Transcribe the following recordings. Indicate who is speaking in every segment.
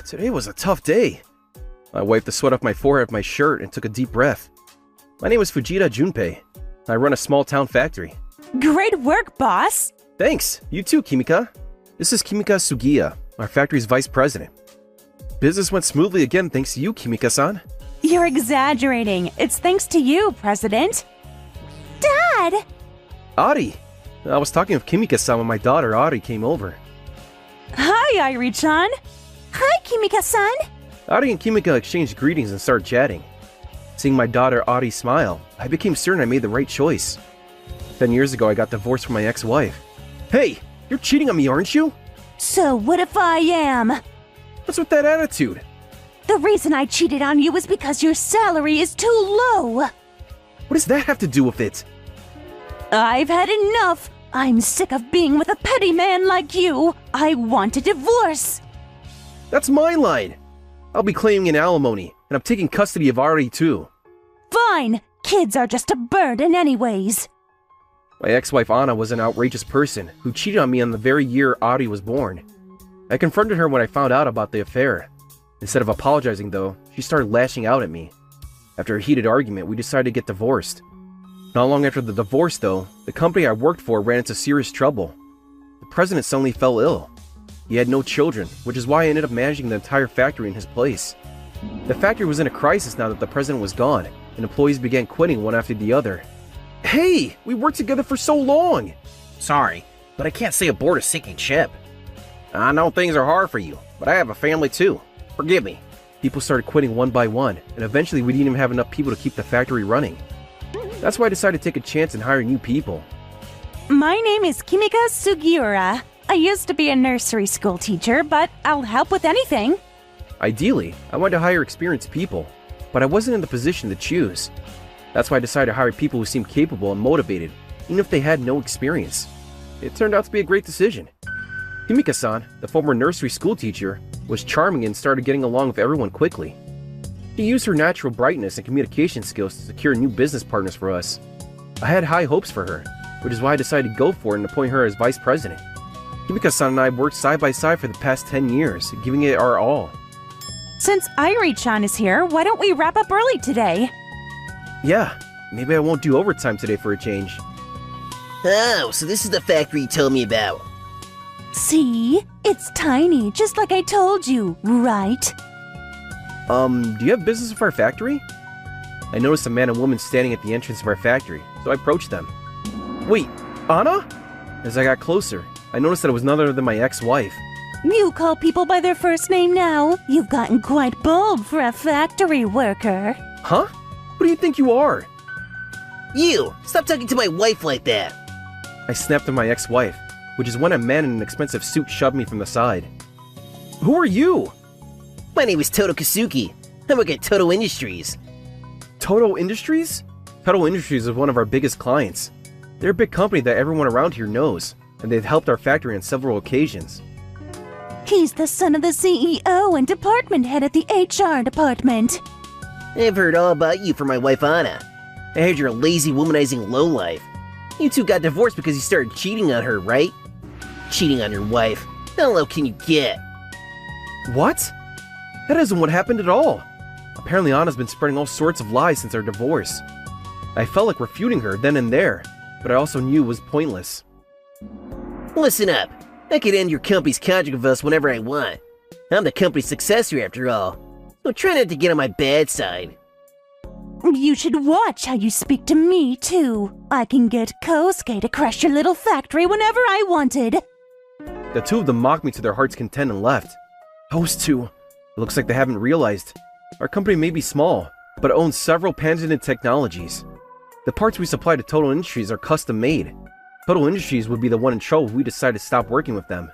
Speaker 1: Today was a tough day. I wiped the sweat off my forehead with my shirt and took a deep breath. My name is Fujita Junpei. I run a small-town factory.
Speaker 2: Great work, boss!
Speaker 1: Thanks! You too, Kimika. This is Kimika Sugiya, our factory's vice president. Business went smoothly again thanks to you, Kimika-san.
Speaker 2: You're exaggerating. It's thanks to you, President. Dad!
Speaker 1: Adi! I was talking with Kimika-san when my daughter Adi came over.
Speaker 2: Hi, Irie-chan. Hi, Kimika-san.
Speaker 1: Adi and Kimika exchanged greetings and started chatting. Seeing my daughter Adi smile, I became certain I made the right choice. 10 years ago, I got divorced from my ex-wife. Hey, you're cheating on me, aren't you?
Speaker 2: So what if I am?
Speaker 1: What's with that attitude?
Speaker 2: The reason I cheated on you is because your salary is too low.
Speaker 1: What does that have to do with it?
Speaker 2: I've had enough. I'm sick of being with a petty man like you. I want a divorce.
Speaker 1: That's my line. I'll be claiming an alimony, and I'm taking custody of Ari too.
Speaker 2: Fine. Kids are just a burden anyways.
Speaker 1: My ex-wife Anna was an outrageous person who cheated on me on the very year Ari was born. I confronted her when I found out about the affair. Instead of apologizing though, she started lashing out at me. After a heated argument, we decided to get divorced. Not long after the divorce though, the company I worked for ran into serious trouble. The president suddenly fell ill. He had no children, which is why I ended up managing the entire factory in his place. The factory was in a crisis now that the president was gone, and employees began quitting one after the other. Hey, we worked together for so long!
Speaker 3: Sorry, but I can't stay aboard a sinking ship.
Speaker 1: I know things are hard for you, but I have a family too. Forgive me. People started quitting one by one, and eventually we didn't even have enough people to keep the factory running. That's why I decided to take a chance and hire new people.
Speaker 2: My name is Kimika Sugiura. I used to be a nursery school teacher, but I'll help with anything.
Speaker 1: Ideally, I wanted to hire experienced people, but I wasn't in the position to choose. That's why I decided to hire people who seemed capable and motivated, even if they had no experience. It turned out to be a great decision. Kimika-san, the former nursery school teacher, was charming and started getting along with everyone quickly. She used her natural brightness and communication skills to secure new business partners for us. I had high hopes for her, which is why I decided to go for it and appoint her as vice president. Kimika-san and I worked side by side for the past 10 years, giving it our all.
Speaker 2: Since Irie-chan is here, why don't we wrap up early today?
Speaker 1: Yeah, maybe I won't do overtime today for a change.
Speaker 3: Oh, so this is the factory you told me about.
Speaker 2: See? It's tiny, just like I told you, right?
Speaker 1: Do you have business with our factory? I noticed a man and woman standing at the entrance of our factory, so I approached them. Wait, Anna? As I got closer, I noticed that it was none other than my ex-wife.
Speaker 2: You call people by their first name now? You've gotten quite bold for a factory worker.
Speaker 1: Huh? Who do you think you are?
Speaker 3: You! Stop talking to my wife like that!
Speaker 1: I snapped at my ex-wife, which is when a man in an expensive suit shoved me from the side. Who are you?
Speaker 3: My name is Toto Kasuki. I work at Toto Industries.
Speaker 1: Toto Industries? Toto Industries is one of our biggest clients. They're a big company that everyone around here knows, and they've helped our factory on several occasions.
Speaker 2: He's the son of the CEO and department head at the HR department.
Speaker 3: I've heard all about you from my wife Anna. I heard you're a lazy, womanizing lowlife. You two got divorced because you started cheating on her, right? Cheating on your wife. How low can you get?
Speaker 1: What? That isn't what happened at all. Apparently Anna's been spreading all sorts of lies since our divorce. I felt like refuting her then and there, but I also knew it was pointless.
Speaker 3: Listen up. I could end your company's contract with us whenever I want. I'm the company's successor after all. So try not to get on my bad side.
Speaker 2: You should watch how you speak to me, too. I can get Kosuke to crush your little factory whenever I wanted.
Speaker 1: The two of them mocked me to their heart's content and left. Those two. It looks like they haven't realized. Our company may be small, but it owns several patented technologies. The parts we supply to Total Industries are custom-made. Total Industries would be the one in trouble if we decide to stop working with them.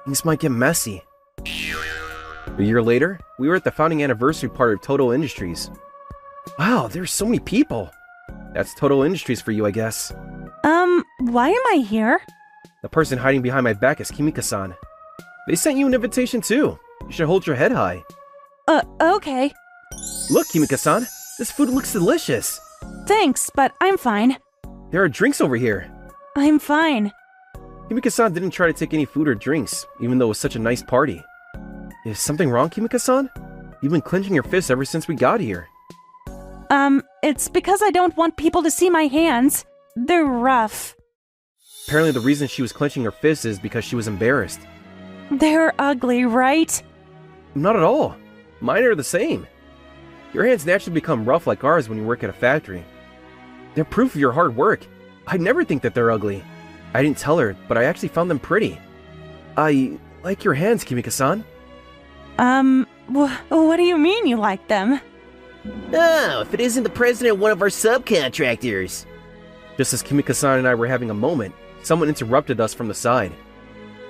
Speaker 1: Things might get messy. A year later, we were at the founding anniversary party of Total Industries. Wow, there's so many people. That's Total Industries for you, I guess.
Speaker 2: Why am I here?
Speaker 1: The person hiding behind my back is Kimika-san. They sent you an invitation too. You should hold your head high.
Speaker 2: Okay.
Speaker 1: Look, Kimika-san, this food looks delicious.
Speaker 2: Thanks, but I'm fine.
Speaker 1: There are drinks over here.
Speaker 2: I'm fine.
Speaker 1: Kimika-san didn't try to take any food or drinks, even though it was such a nice party. Is something wrong, Kimika-san? You've been clenching your fists ever since we got here.
Speaker 2: It's because I don't want people to see my hands. They're rough.
Speaker 1: Apparently the reason she was clenching her fists is because she was embarrassed.
Speaker 2: They're ugly, right?
Speaker 1: Not at all. Mine are the same. Your hands naturally become rough like ours when you work at a factory. They're proof of your hard work. I'd never think that they're ugly. I didn't tell her, but I actually found them pretty. I like your hands, Kimika-san.
Speaker 2: What do you mean you like them?
Speaker 3: Oh, if it isn't the president of one of our subcontractors.
Speaker 1: Just as Kimika-san and I were having a moment, someone interrupted us from the side.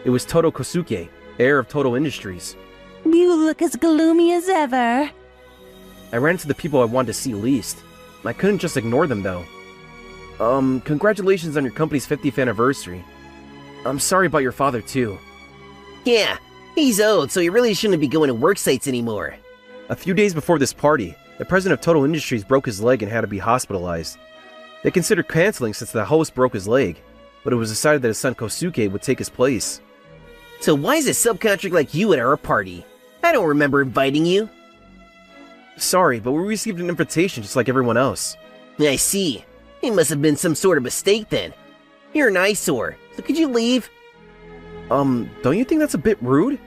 Speaker 1: It was Todo Kosuke, heir of Todo Industries.
Speaker 2: You look as gloomy as ever.
Speaker 1: I ran into the people I wanted to see least. I couldn't just ignore them though. Congratulations on your company's 50th anniversary. I'm sorry about your father too.
Speaker 3: Yeah, he's old, so he really shouldn't be going to work sites anymore.
Speaker 1: A few days before this party, the president of Todo Industries broke his leg and had to be hospitalized. They considered canceling since the host broke his leg, but it was decided that his son Kosuke would take his place.
Speaker 3: So why is a subcontract like you at our party? I don't remember inviting you.
Speaker 1: Sorry, but we received an invitation just like everyone else.
Speaker 3: I see. It must have been some sort of mistake then. You're an eyesore, so could you leave?
Speaker 1: Don't you think that's a bit rude?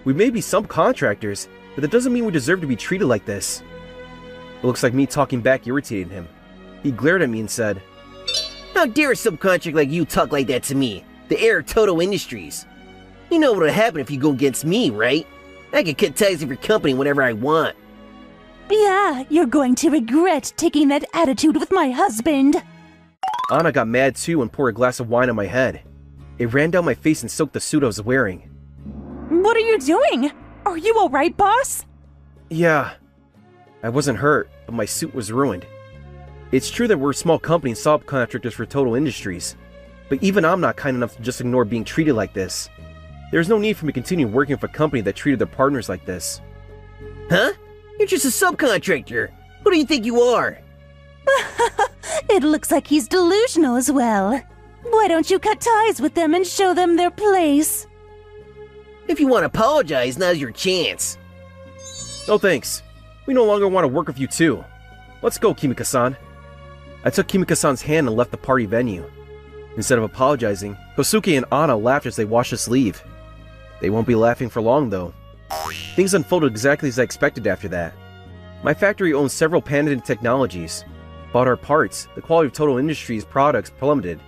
Speaker 1: We may be subcontractors, but that doesn't mean we deserve to be treated like this. It looks like me talking back irritated him. He glared at me and said,
Speaker 3: How dare a subcontract like you talk like that to me, the heir of Todo Industries? You know what would happen if you go against me, right? I can cut ties with your company whenever I want.
Speaker 2: Yeah, you're going to regret taking that attitude with my husband.
Speaker 1: Anna got mad too and poured a glass of wine on my head. It ran down my face and soaked the suit I was wearing.
Speaker 2: What are you doing? Are you alright, boss?
Speaker 1: Yeah. I wasn't hurt, but my suit was ruined. It's true that we're a small company and subcontractors for Todo Industries, but even I'm not kind enough to just ignore being treated like this. There's no need for me to continue working for a company that treated their partners like this.
Speaker 3: Huh? You're just a subcontractor. Who do you think you are?
Speaker 2: It looks like he's delusional as well. Why don't you cut ties with them and show them their place?
Speaker 3: If you want to apologize, now's your chance.
Speaker 1: No thanks. We no longer want to work with you too. Let's go, Kimika-san. I took Kimika-san's hand and left the party venue. Instead of apologizing, Kosuke and Anna laughed as they watched us leave. They won't be laughing for long though. Things unfolded exactly as I expected after that. My factory owns several patented technologies. Bought our parts, the quality of Todo Industries products plummeted.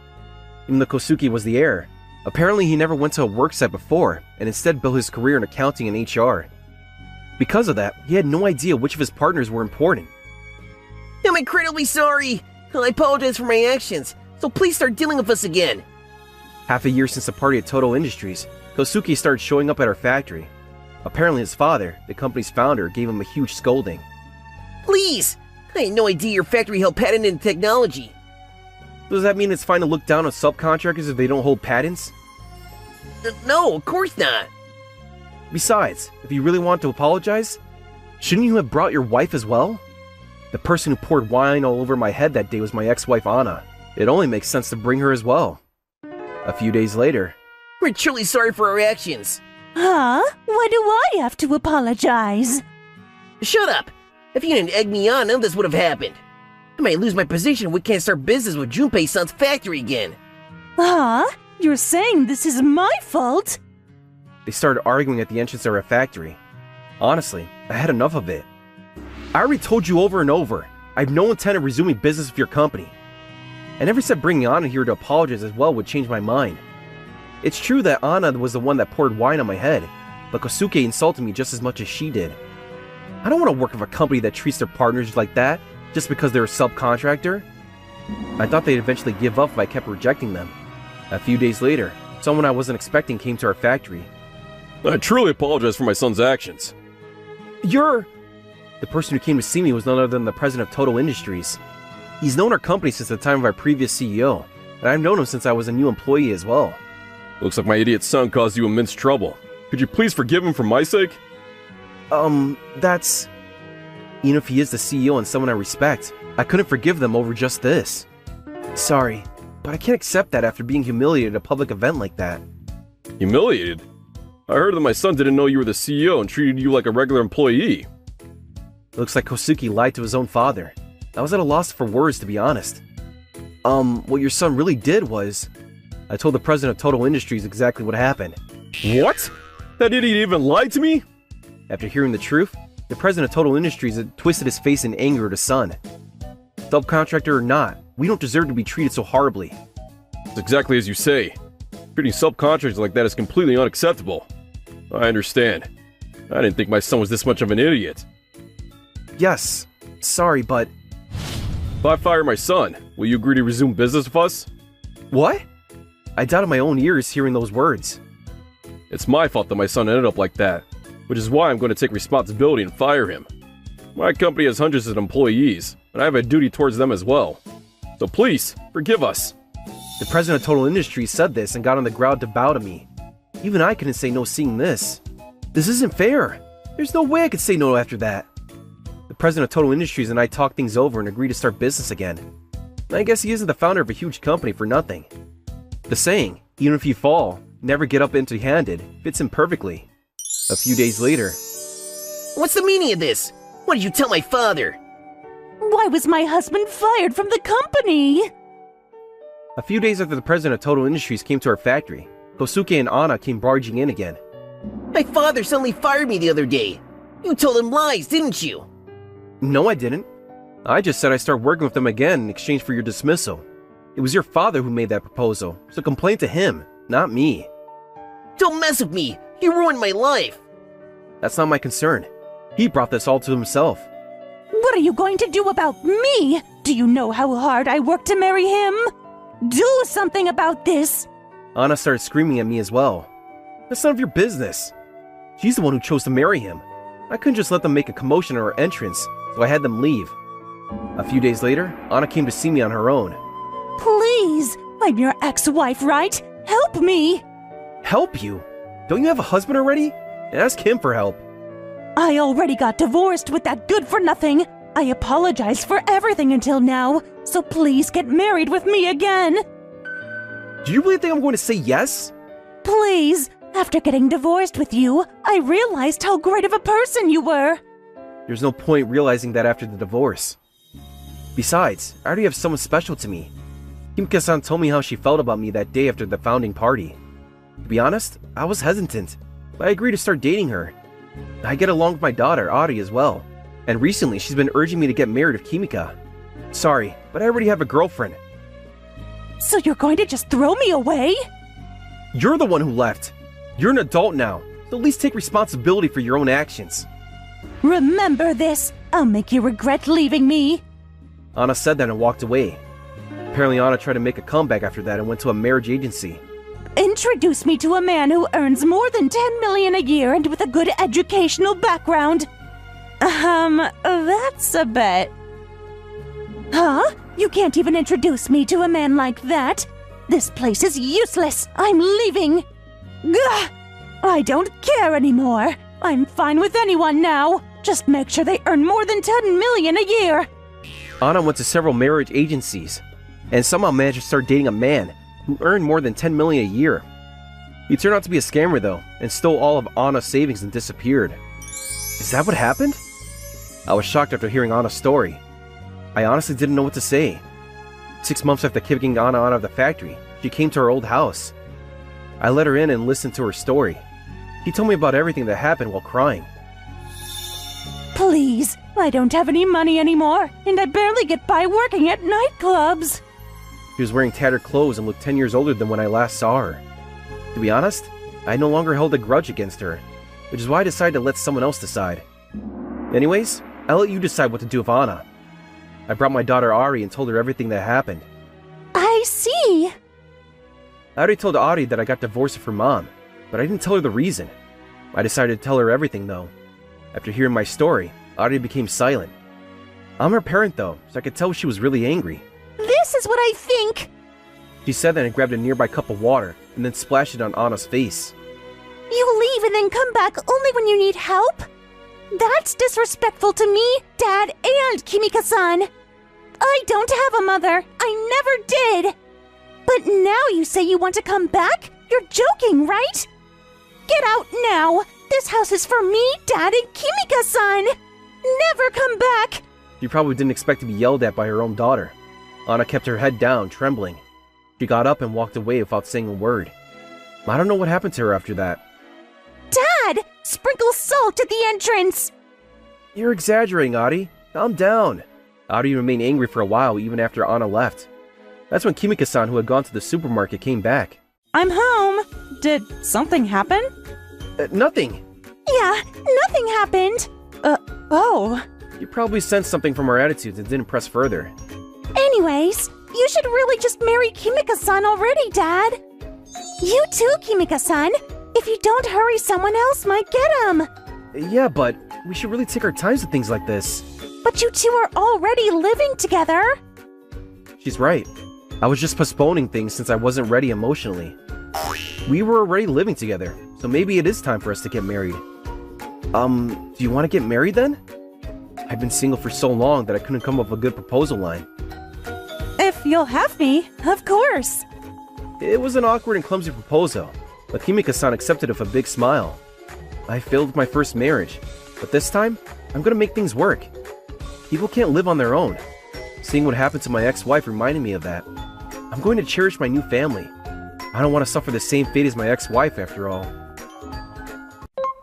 Speaker 1: Even though Kosuke was the heir, apparently he never went to a work site before and instead built his career in accounting and HR. Because of that, he had no idea which of his partners were important.
Speaker 3: I'm incredibly sorry. I apologize for my actions, so please start dealing with us again.
Speaker 1: Half a year since the party at Todo Industries, Kosuke started showing up at our factory. Apparently his father, the company's founder, gave him a huge scolding.
Speaker 3: Please! I had no idea your factory held patented technology.
Speaker 1: Does that mean it's fine to look down on subcontractors if they don't hold patents?
Speaker 3: No, of course not.
Speaker 1: Besides, if you really want to apologize, shouldn't you have brought your wife as well? The person who poured wine all over my head that day was my ex-wife Anna. It only makes sense to bring her as well. A few days later,
Speaker 3: We're truly sorry for our actions.
Speaker 2: Huh? Why do I have to apologize?
Speaker 3: Shut up! If you didn't egg me on, none of this would have happened. I might lose my position if we can't start business with Junpei-san's factory again.
Speaker 2: Huh? You're saying this is my fault?
Speaker 1: they started arguing at the entrance of our factory. Honestly, I had enough of it. I already told you over and over, I have no intent of resuming business with your company. I never said bringing Anna here to apologize as well would change my mind. It's true that Anna was the one that poured wine on my head, but Kosuke insulted me just as much as she did. I don't want to work with a company that treats their partners like that, just because they're a subcontractor. I thought they'd eventually give up if I kept rejecting them. A few days later, someone I wasn't expecting came to our factory.
Speaker 4: I truly apologize for my son's actions.
Speaker 1: You're... The person who came to see me was none other than the president of Todo Industries. He's known our company since the time of our previous CEO, and I've known him since I was a new employee as well.
Speaker 4: Looks like my idiot son caused you immense trouble. Could you please forgive him for my sake?
Speaker 1: That's... Even if he is the CEO and someone I respect, I couldn't forgive them over just this. Sorry, but I can't accept that after being humiliated at a public event like that.
Speaker 4: Humiliated? I heard that my son didn't know you were the CEO and treated you like a regular employee.
Speaker 1: Looks like Kosuke lied to his own father. I was at a loss for words, to be honest. What your son really did was... I told the president of Total Industries exactly what happened.
Speaker 4: What? That idiot even lied to me?
Speaker 1: After hearing the truth, the president of Total Industries had twisted his face in anger at his son. Subcontractor or not, we don't deserve to be treated so horribly.
Speaker 4: It's exactly as you say. Treating subcontractors like that is completely unacceptable. I understand. I didn't think my son was this much of an idiot.
Speaker 1: Yes, sorry, but...
Speaker 4: If I fire my son, will you agree to resume business with us?
Speaker 1: What? I doubted my own ears hearing those words.
Speaker 4: It's my fault that my son ended up like that, which is why I'm going to take responsibility and fire him. My company has hundreds of employees, and I have a duty towards them as well. So please, forgive us.
Speaker 1: The president of Total Industries said this and got on the ground to bow to me. Even I couldn't say no seeing this. This isn't fair. There's no way I could say no after that. The president of Total Industries and I talked things over and agreed to start business again. And I guess he isn't the founder of a huge company for nothing. The saying, even if you fall, never get up empty-handed, fits him perfectly. A few days later...
Speaker 3: What's the meaning of this? What did you tell my father?
Speaker 2: Why was my husband fired from the company?
Speaker 1: A few days after the president of Total Industries came to our factory, Kosuke and Anna came barging in again.
Speaker 3: My father suddenly fired me the other day. You told him lies, didn't you?
Speaker 1: No, I didn't. I just said I start working with them again in exchange for your dismissal. It was your father who made that proposal, so complain to him, not me.
Speaker 3: Don't mess with me! You ruined my life!
Speaker 1: That's not my concern. He brought this all to himself.
Speaker 2: What are you going to do about me? Do you know how hard I worked to marry him? Do something about this!
Speaker 1: Anna started screaming at me as well. That's none of your business. She's the one who chose to marry him. I couldn't just let them make a commotion at our entrance, so I had them leave. A few days later, Anna came to see me on her own.
Speaker 2: Please! I'm your ex-wife, right? Help me!
Speaker 1: Help you? Don't you have a husband already? Ask him for help.
Speaker 2: I already got divorced with that good-for-nothing. I apologize for everything until now, so please get married with me again.
Speaker 1: Do you really think I'm going to say yes?
Speaker 2: Please! After getting divorced with you, I realized how great of a person you were.
Speaker 1: There's no point realizing that after the divorce. Besides, I already have someone special to me. Kimika-san told me how she felt about me that day after the founding party. To be honest, I was hesitant, but I agreed to start dating her. I get along with my daughter, Ari, as well. And recently, she's been urging me to get married with Kimika. Sorry, but I already have a girlfriend.
Speaker 2: So you're going to just throw me away?
Speaker 1: You're the one who left. You're an adult now, so at least take responsibility for your own actions.
Speaker 2: Remember this. I'll make you regret leaving me.
Speaker 1: Anna said that and walked away. Apparently Anna tried to make a comeback after that and went to a marriage agency.
Speaker 2: Introduce me to a man who earns more than 10 million a year and with a good educational background. That's a bet. Huh? You can't even introduce me to a man like that. This place is useless. I'm leaving. Gah! I don't care anymore. I'm fine with anyone now. Just make sure they earn more than 10 million a year.
Speaker 1: Anna went to several marriage agencies and somehow managed to start dating a man who earned more than 10 million a year. He turned out to be a scammer though and stole all of Anna's savings and disappeared. Is that what happened? I was shocked after hearing Anna's story. I honestly didn't know what to say. 6 months after kicking Anna out of the factory, she came to our old house. I let her in and listened to her story. She told me about everything that happened while crying.
Speaker 2: Please, I don't have any money anymore, and I barely get by working at nightclubs.
Speaker 1: She was wearing tattered clothes and looked 10 years older than when I last saw her. To be honest, I no longer held a grudge against her, which is why I decided to let someone else decide. Anyways, I'll let you decide what to do with Anna. I brought my daughter Ari and told her everything that happened.
Speaker 2: I see.
Speaker 1: I already told Ari that I got divorced with her mom, but I didn't tell her the reason. I decided to tell her everything though. After hearing my story, Ari became silent. I'm her parent though, so I could tell she was really angry.
Speaker 2: This is what I think.
Speaker 1: She said that and grabbed a nearby cup of water and then splashed it on Anna's face.
Speaker 2: You leave and then come back only when you need help? That's disrespectful to me, Dad, and Kimika-san. I don't have a mother. I never did. But now you say you want to come back? You're joking, right? Get out now! This house is for me, Dad, and Kimika-san! Never come back!
Speaker 1: She probably didn't expect to be yelled at by her own daughter. Anna kept her head down, trembling. She got up and walked away without saying a word. I don't know what happened to her after that.
Speaker 2: Dad! Sprinkle salt at the entrance!
Speaker 1: You're exaggerating, Adi. Calm down. Adi remained angry for a while even after Anna left. That's when Kimika-san, who had gone to the supermarket, came back.
Speaker 5: I'm home. Did something happen?
Speaker 1: Nothing.
Speaker 2: Yeah, nothing happened.
Speaker 5: Oh.
Speaker 1: You probably sensed something from our attitudes and didn't press further.
Speaker 2: Anyways, you should really just marry Kimika-san already, Dad. You too, Kimika-san. If you don't hurry, someone else might get him.
Speaker 1: Yeah, but we should really take our times with things like this.
Speaker 2: But you two are already living together.
Speaker 1: She's right. I was just postponing things since I wasn't ready emotionally. We were already living together, so maybe it is time for us to get married. Do you want to get married then? I've been single for so long that I couldn't come up with a good proposal line.
Speaker 5: If you'll have me, of course.
Speaker 1: It was an awkward and clumsy proposal, but Kimika-san accepted it with a big smile. I failed with my first marriage, but this time, I'm gonna make things work. People can't live on their own. Seeing what happened to my ex-wife reminded me of that. I'm going to cherish my new family. I don't want to suffer the same fate as my ex-wife after all.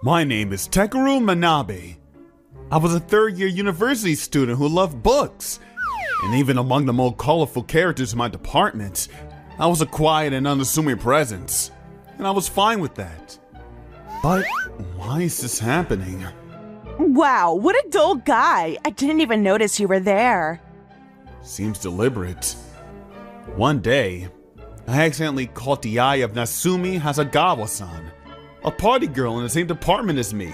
Speaker 6: My name is Takeru Manabe. I was a third-year university student who loved books. And even among the more colorful characters in my department, I was a quiet and unassuming presence. And I was fine with that. But why is this happening?
Speaker 5: Wow, what a dull guy. I didn't even notice you were there.
Speaker 6: Seems deliberate. One day, I accidentally caught the eye of Nasumi Hasagawa-san, a party girl in the same department as me.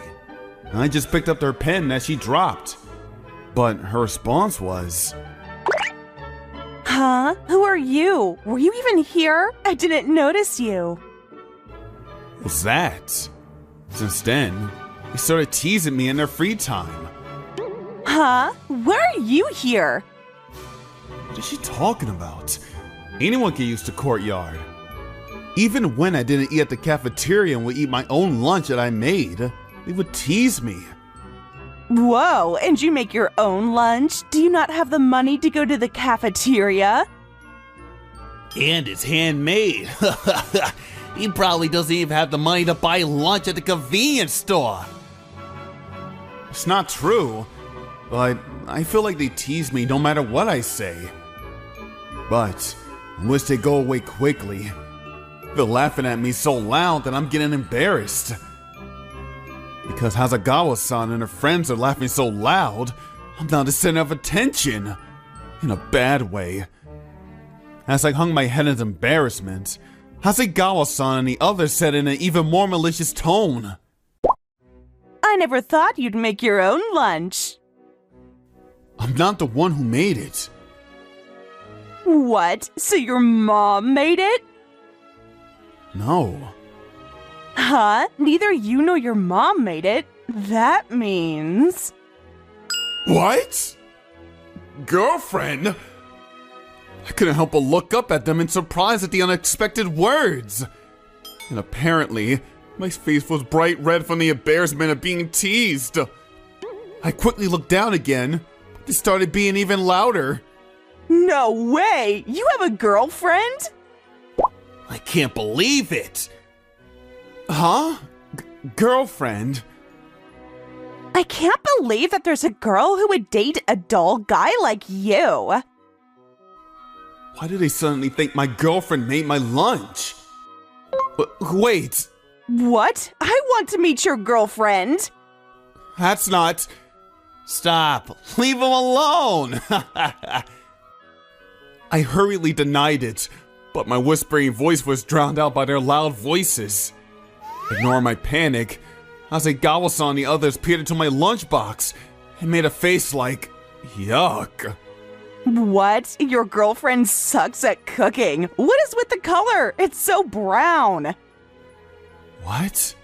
Speaker 6: I just picked up her pen that she dropped. But her response was...
Speaker 5: Huh? Who are you? Were you even here? I didn't notice you.
Speaker 6: What's that? Since then, they started teasing me in their free time.
Speaker 5: Huh? Why are you here?
Speaker 6: What is she talking about? Anyone can use the courtyard. Even when I didn't eat at the cafeteria and would eat my own lunch that I made, they would tease me.
Speaker 5: Whoa, and you make your own lunch? Do you not have the money to go to the cafeteria?
Speaker 6: And it's handmade. He probably doesn't even have the money to buy lunch at the convenience store. It's not true, but I feel like they tease me no matter what I say. But I wish they go away quickly. They're laughing at me so loud that I'm getting embarrassed. Because Hasagawa-san and her friends are laughing so loud, I'm now the center of attention. In a bad way. As I hung my head in embarrassment, Hasegawa-san and the others said in an even more malicious tone,
Speaker 5: I never thought you'd make your own lunch.
Speaker 6: I'm not the one who made it.
Speaker 5: What? So your mom made it?
Speaker 6: No.
Speaker 5: Huh? Neither you nor your mom made it. That means...
Speaker 6: What? Girlfriend? I couldn't help but look up at them in surprise at the unexpected words. And apparently, my face was bright red from the embarrassment of being teased. I quickly looked down again, but they started being even louder.
Speaker 5: No way! You have a girlfriend?
Speaker 6: I can't believe it! Huh? Girlfriend?
Speaker 5: I can't believe that there's a girl who would date a dull guy like you.
Speaker 6: Why do they suddenly think my girlfriend made my lunch? Wait,
Speaker 5: What? I want to meet your girlfriend.
Speaker 6: that's not... Stop! Leave him alone! I hurriedly denied it, but my whispering voice was drowned out by their loud voices. Ignoring my panic, Hasegawa-san and the others peered into my lunchbox and made a face like, yuck.
Speaker 5: What? Your girlfriend sucks at cooking. What is with the color? It's so brown.
Speaker 6: What?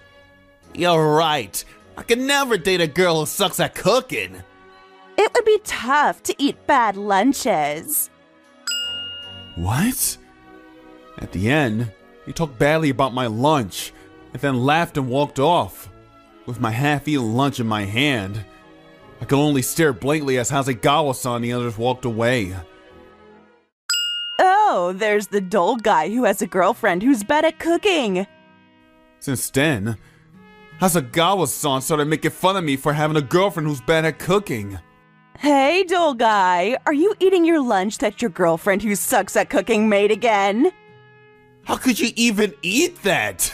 Speaker 6: You're right. I could never date a girl who sucks at cooking.
Speaker 5: It would be tough to eat bad lunches.
Speaker 6: What? At the end, he talked badly about my lunch, and then laughed and walked off. With my half-eaten lunch in my hand, I could only stare blankly as Hasegawa-san and the others walked away.
Speaker 5: Oh, there's the dull guy who has a girlfriend who's bad at cooking.
Speaker 6: Since then, Hasegawa-san started making fun of me for having a girlfriend who's bad at cooking.
Speaker 5: Hey, dull guy, are you eating your lunch that your girlfriend who sucks at cooking made again?
Speaker 6: How could you even eat that?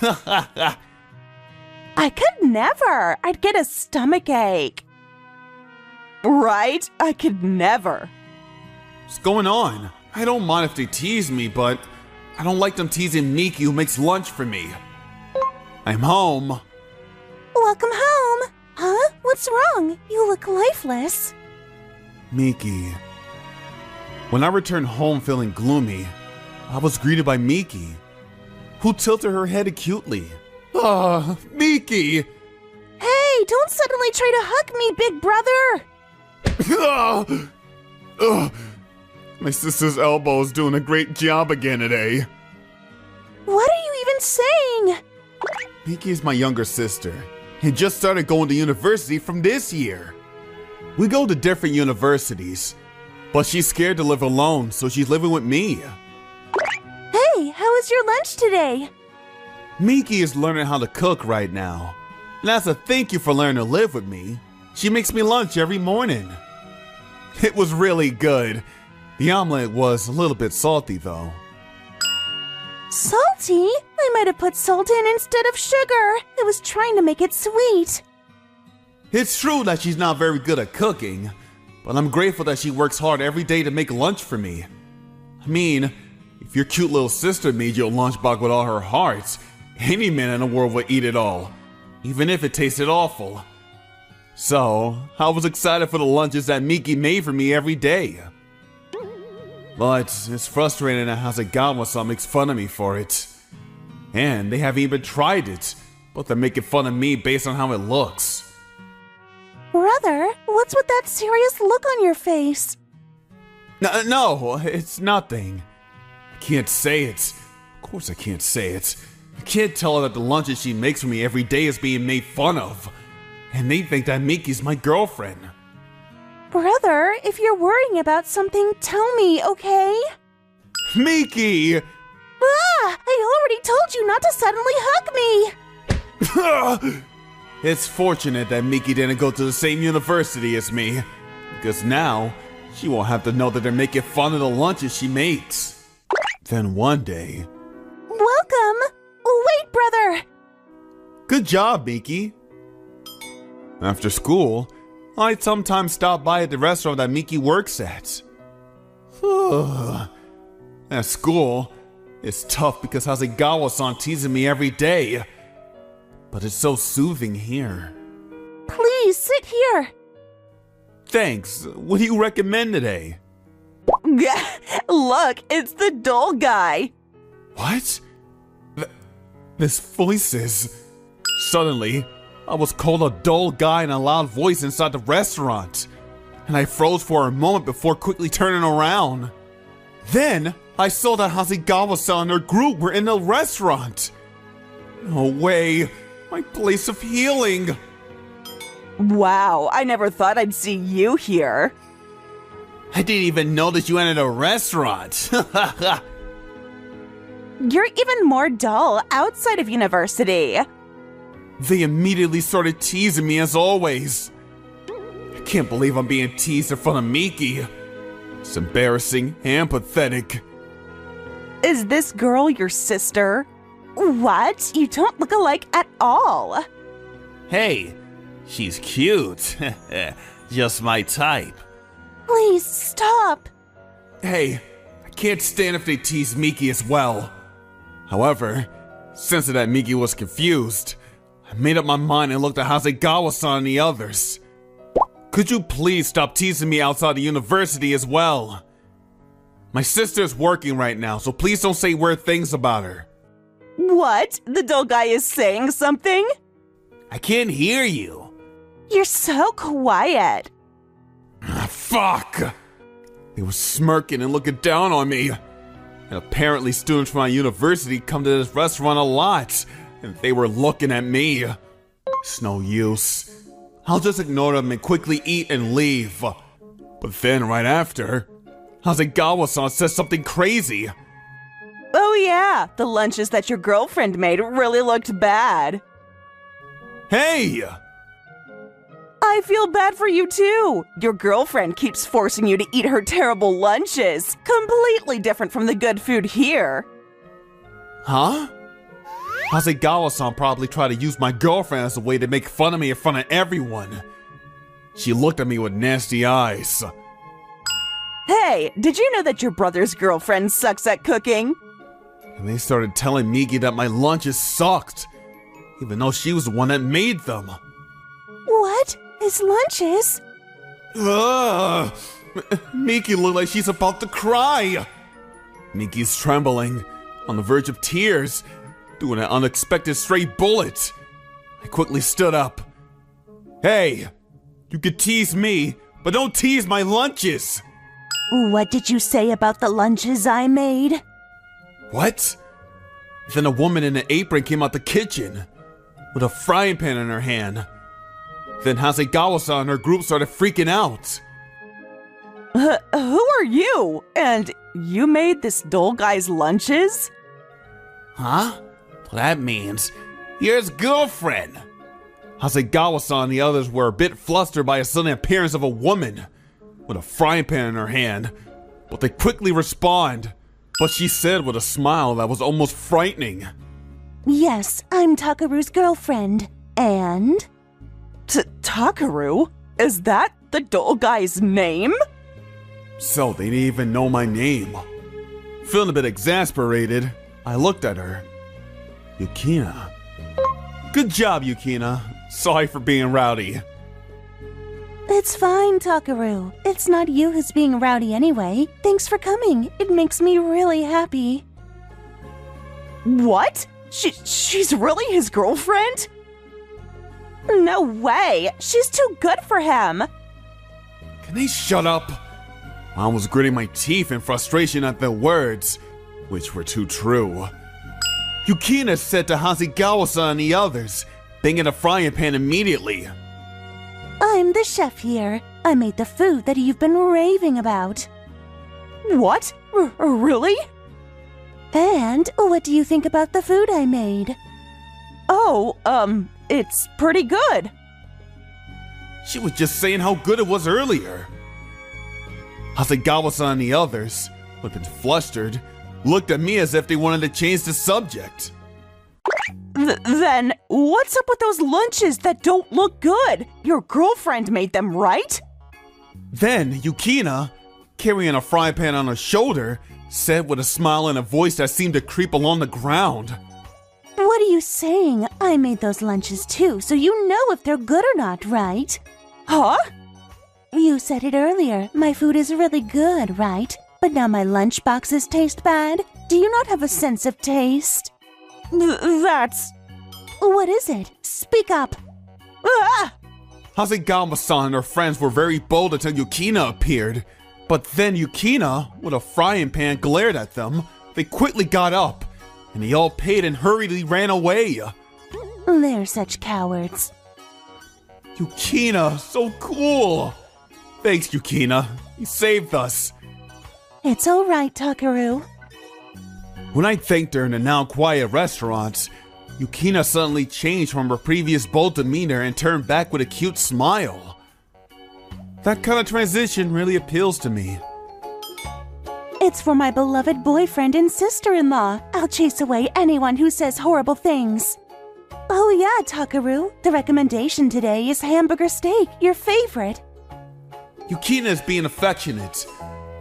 Speaker 5: I could never. I'd get a stomach ache. Right? I could never.
Speaker 6: What's going on? I don't mind if they tease me, but I don't like them teasing Miki who makes lunch for me. I'm home.
Speaker 2: Welcome home. Huh? What's wrong? You look lifeless.
Speaker 6: Miki. When I returned home feeling gloomy, I was greeted by Miki, who tilted her head acutely. Ah, Miki!
Speaker 2: Hey, don't suddenly try to hug me, big brother.
Speaker 6: My sister's elbow is doing a great job again today.
Speaker 2: What are you even saying?
Speaker 6: Miki is my younger sister and just started going to university from this year. We go to different universities, but she's scared to live alone, so she's living with me.
Speaker 2: Hey, how was your lunch today?
Speaker 6: Miki is learning how to cook right now. And as a thank you for learning to live with me, she makes me lunch every morning. It was really good. The omelet was a little bit salty though.
Speaker 2: Salty? I might have put salt in instead of sugar. I was trying to make it sweet.
Speaker 6: It's true that she's not very good at cooking, but I'm grateful that she works hard every day to make lunch for me. I mean, if your cute little sister made you a lunchbox with all her heart, any man in the world would eat it all, even if it tasted awful. So, I was excited for the lunches that Miki made for me every day. But it's frustrating that Hasegawa-san makes fun of me for it. And they haven't even tried it, but they're making fun of me based on how it looks.
Speaker 2: Brother, what's with that serious look on your face?
Speaker 6: No, it's nothing. I can't say it. Of course I can't say it. I can't tell her that the lunches she makes for me every day is being made fun of. And they think that Miki's my girlfriend.
Speaker 2: Brother, if you're worrying about something, tell me, okay?
Speaker 6: Miki!
Speaker 2: I already told you not to suddenly hug me!
Speaker 6: It's fortunate that Miki didn't go to the same university as me, because now she won't have to know that they're making fun of the lunches she makes. Then one day...
Speaker 2: Welcome! Wait, brother!
Speaker 6: Good job, Miki. After school, I'd sometimes stop by at the restaurant that Miki works at. At school, it's tough because Hasegawa-san teases me every day. But it's so soothing here.
Speaker 2: Please, sit here.
Speaker 6: Thanks. What do you recommend today?
Speaker 5: Look, it's the dull guy.
Speaker 6: What? This voices. Suddenly, I was called a dull guy in a loud voice inside the restaurant. And I froze for a moment before quickly turning around. Then, I saw that Hasegawa-san and her group were in the restaurant. No way. My place of healing.
Speaker 5: Wow, I never thought I'd see you here.
Speaker 6: I didn't even know that you entered a restaurant.
Speaker 5: You're even more dull outside of university.
Speaker 6: They immediately started teasing me as always. I can't believe I'm being teased in front of Miki. It's embarrassing and pathetic.
Speaker 5: Is this girl your sister? What? You don't look alike at all.
Speaker 6: Hey, she's cute. Just my type.
Speaker 2: Please, stop.
Speaker 6: Hey, I can't stand if they tease Miki as well. However, sensing that Miki was confused, I made up my mind and looked at Hasegawa-san and the others. Could you please stop teasing me outside the university as well? My sister's working right now, so please don't say weird things about her.
Speaker 5: What? The dull guy is saying something?
Speaker 6: I can't hear you.
Speaker 5: You're so quiet.
Speaker 6: Fuck! They were smirking and looking down on me. And apparently students from my university come to this restaurant a lot, and they were looking at me. It's no use. I'll just ignore them and quickly eat and leave. But then right after, Hasegawa-san says something crazy.
Speaker 5: Oh yeah, the lunches that your girlfriend made really looked bad.
Speaker 6: Hey!
Speaker 5: I feel bad for you too. Your girlfriend keeps forcing you to eat her terrible lunches. Completely different from the good food here.
Speaker 6: Huh? Hasegawa-san probably tried to use my girlfriend as a way to make fun of me in front of everyone. She looked at me with nasty eyes.
Speaker 5: Hey, did you know that your brother's girlfriend sucks at cooking?
Speaker 6: And they started telling Miki that my lunches sucked, even though she was the one that made them.
Speaker 2: What? His lunches?
Speaker 6: Ugh! Miki looked like she's about to cry. Miki's trembling, on the verge of tears, doing an unexpected stray bullet. I quickly stood up. Hey, you could tease me, but don't tease my lunches!
Speaker 2: What did you say about the lunches I made?
Speaker 6: What? Then a woman in an apron came out the kitchen, with a frying pan in her hand. Then Hasegawa-san and her group started freaking out.
Speaker 5: Who are you? And you made this dull guy's lunches?
Speaker 6: Huh? Well, that means you're his girlfriend. Hasegawa-san and the others were a bit flustered by a sudden appearance of a woman with a frying pan in her hand, but they quickly respond. But she said with a smile that was almost frightening.
Speaker 2: Yes, I'm Takaru's girlfriend. And?
Speaker 5: Takaru? Is that the dull guy's name?
Speaker 6: So they didn't even know my name. Feeling a bit exasperated, I looked at her. Yukina. Good job, Yukina. Sorry for being rowdy.
Speaker 2: It's fine, Takaru. It's not you who's being rowdy anyway. Thanks for coming. It makes me really happy.
Speaker 5: What? She's really his girlfriend? No way! She's too good for him!
Speaker 6: Can they shut up? I was gritting my teeth in frustration at their words, which were too true. Yukina said to Hasegawa-san and the others, banging a frying pan immediately.
Speaker 2: I'm the chef here. I made the food that you've been raving about.
Speaker 5: What? Really?
Speaker 2: And what do you think about the food I made?
Speaker 5: Oh, it's pretty good.
Speaker 6: She was just saying how good it was earlier. Hasegawa-san and the others, who had been flustered, looked at me as if they wanted to change the subject.
Speaker 5: Then, what's up with those lunches that don't look good? Your girlfriend made them, right?
Speaker 6: Then, Yukina, carrying a frying pan on her shoulder, said with a smile and a voice that seemed to creep along the ground.
Speaker 2: What are you saying? I made those lunches too, so you know if they're good or not, right?
Speaker 5: Huh?
Speaker 2: You said it earlier. My food is really good, right? But now my lunch boxes taste bad. Do you not have a sense of taste?
Speaker 5: That's...
Speaker 2: What is it? Speak up.
Speaker 5: Ah!
Speaker 6: Hasegawa-san and her friends were very bold until Yukina appeared. But then Yukina, with a frying pan, glared at them. They quickly got up, and they all paid and hurriedly ran away.
Speaker 2: They're such cowards.
Speaker 6: Yukina, so cool! Thanks, Yukina. You saved us.
Speaker 2: It's all right, Takaru.
Speaker 6: When I thanked her in the now quiet restaurant, Yukina suddenly changed from her previous bold demeanor and turned back with a cute smile. That kind of transition really appeals to me.
Speaker 2: It's for my beloved boyfriend and sister-in-law. I'll chase away anyone who says horrible things. Oh yeah, Takaru. The recommendation today is hamburger steak, your favorite.
Speaker 6: Yukina is being affectionate,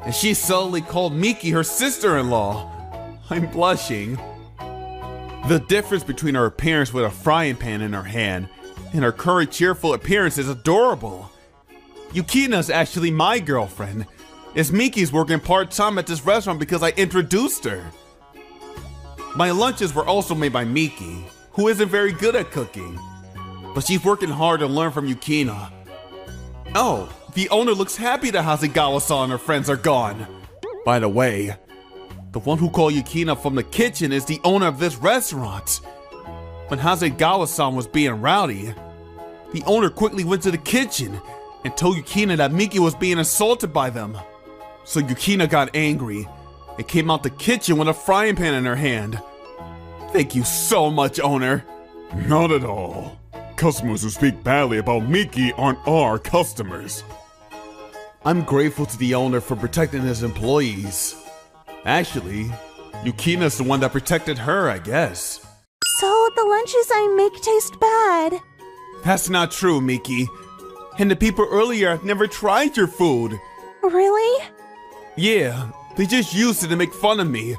Speaker 6: and she suddenly called Miki her sister-in-law. I'm blushing. The difference between her appearance with a frying pan in her hand and her current cheerful appearance is adorable. Yukina's actually my girlfriend. It's Miki's working part-time at this restaurant because I introduced her. My lunches were also made by Miki, who isn't very good at cooking, but she's working hard to learn from Yukina. Oh, the owner looks happy that Hasegawa-san and her friends are gone. By the way, the one who called Yukina from the kitchen is the owner of this restaurant. when Hasegawa-san was being rowdy, the owner quickly went to the kitchen and told Yukina that Miki was being assaulted by them. So Yukina got angry and came out the kitchen with a frying pan in her hand. Thank you so much, owner.
Speaker 7: Not at all. Customers who speak badly about Miki aren't our customers.
Speaker 6: I'm grateful to the owner for protecting his employees. Actually, Yukina's the one that protected her, I guess.
Speaker 2: So the lunches I make taste bad.
Speaker 6: That's not true, Miki. And the people earlier have never tried your food.
Speaker 2: Really?
Speaker 6: Yeah, they just used it to make fun of me.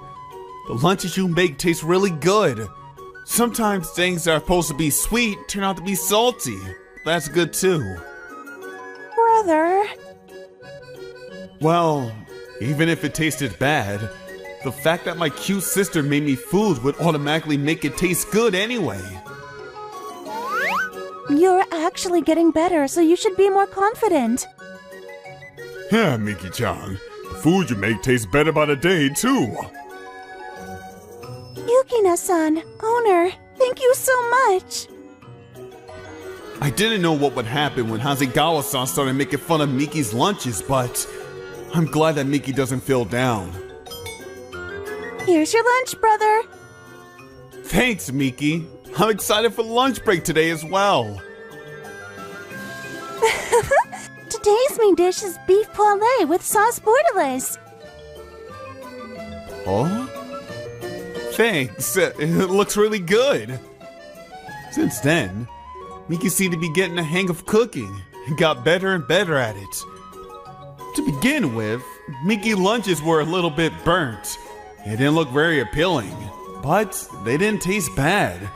Speaker 6: The lunches you make taste really good. Sometimes things that are supposed to be sweet turn out to be salty. That's good too.
Speaker 2: Brother.
Speaker 6: Well, even if it tasted bad, the fact that my cute sister made me food would automatically make it taste good anyway.
Speaker 2: You're actually getting better, so you should be more confident.
Speaker 7: Yeah, Miki-chan. The food you make tastes better by the day, too.
Speaker 2: Yukina-san, owner, thank you so much.
Speaker 6: I didn't know what would happen when Hasegawa-san started making fun of Miki's lunches, but I'm glad that Miki doesn't feel down.
Speaker 2: Here's your lunch, brother.
Speaker 6: Thanks, Miki. I'm excited for lunch break today as well.
Speaker 2: Today's main dish is beef poêlée with sauce bordelaise.
Speaker 6: Oh? Thanks. It looks really good. Since then, Miki seemed to be getting the hang of cooking and got better and better at it. To begin with, Miki's lunches were a little bit burnt. It didn't look very appealing, but they didn't taste bad.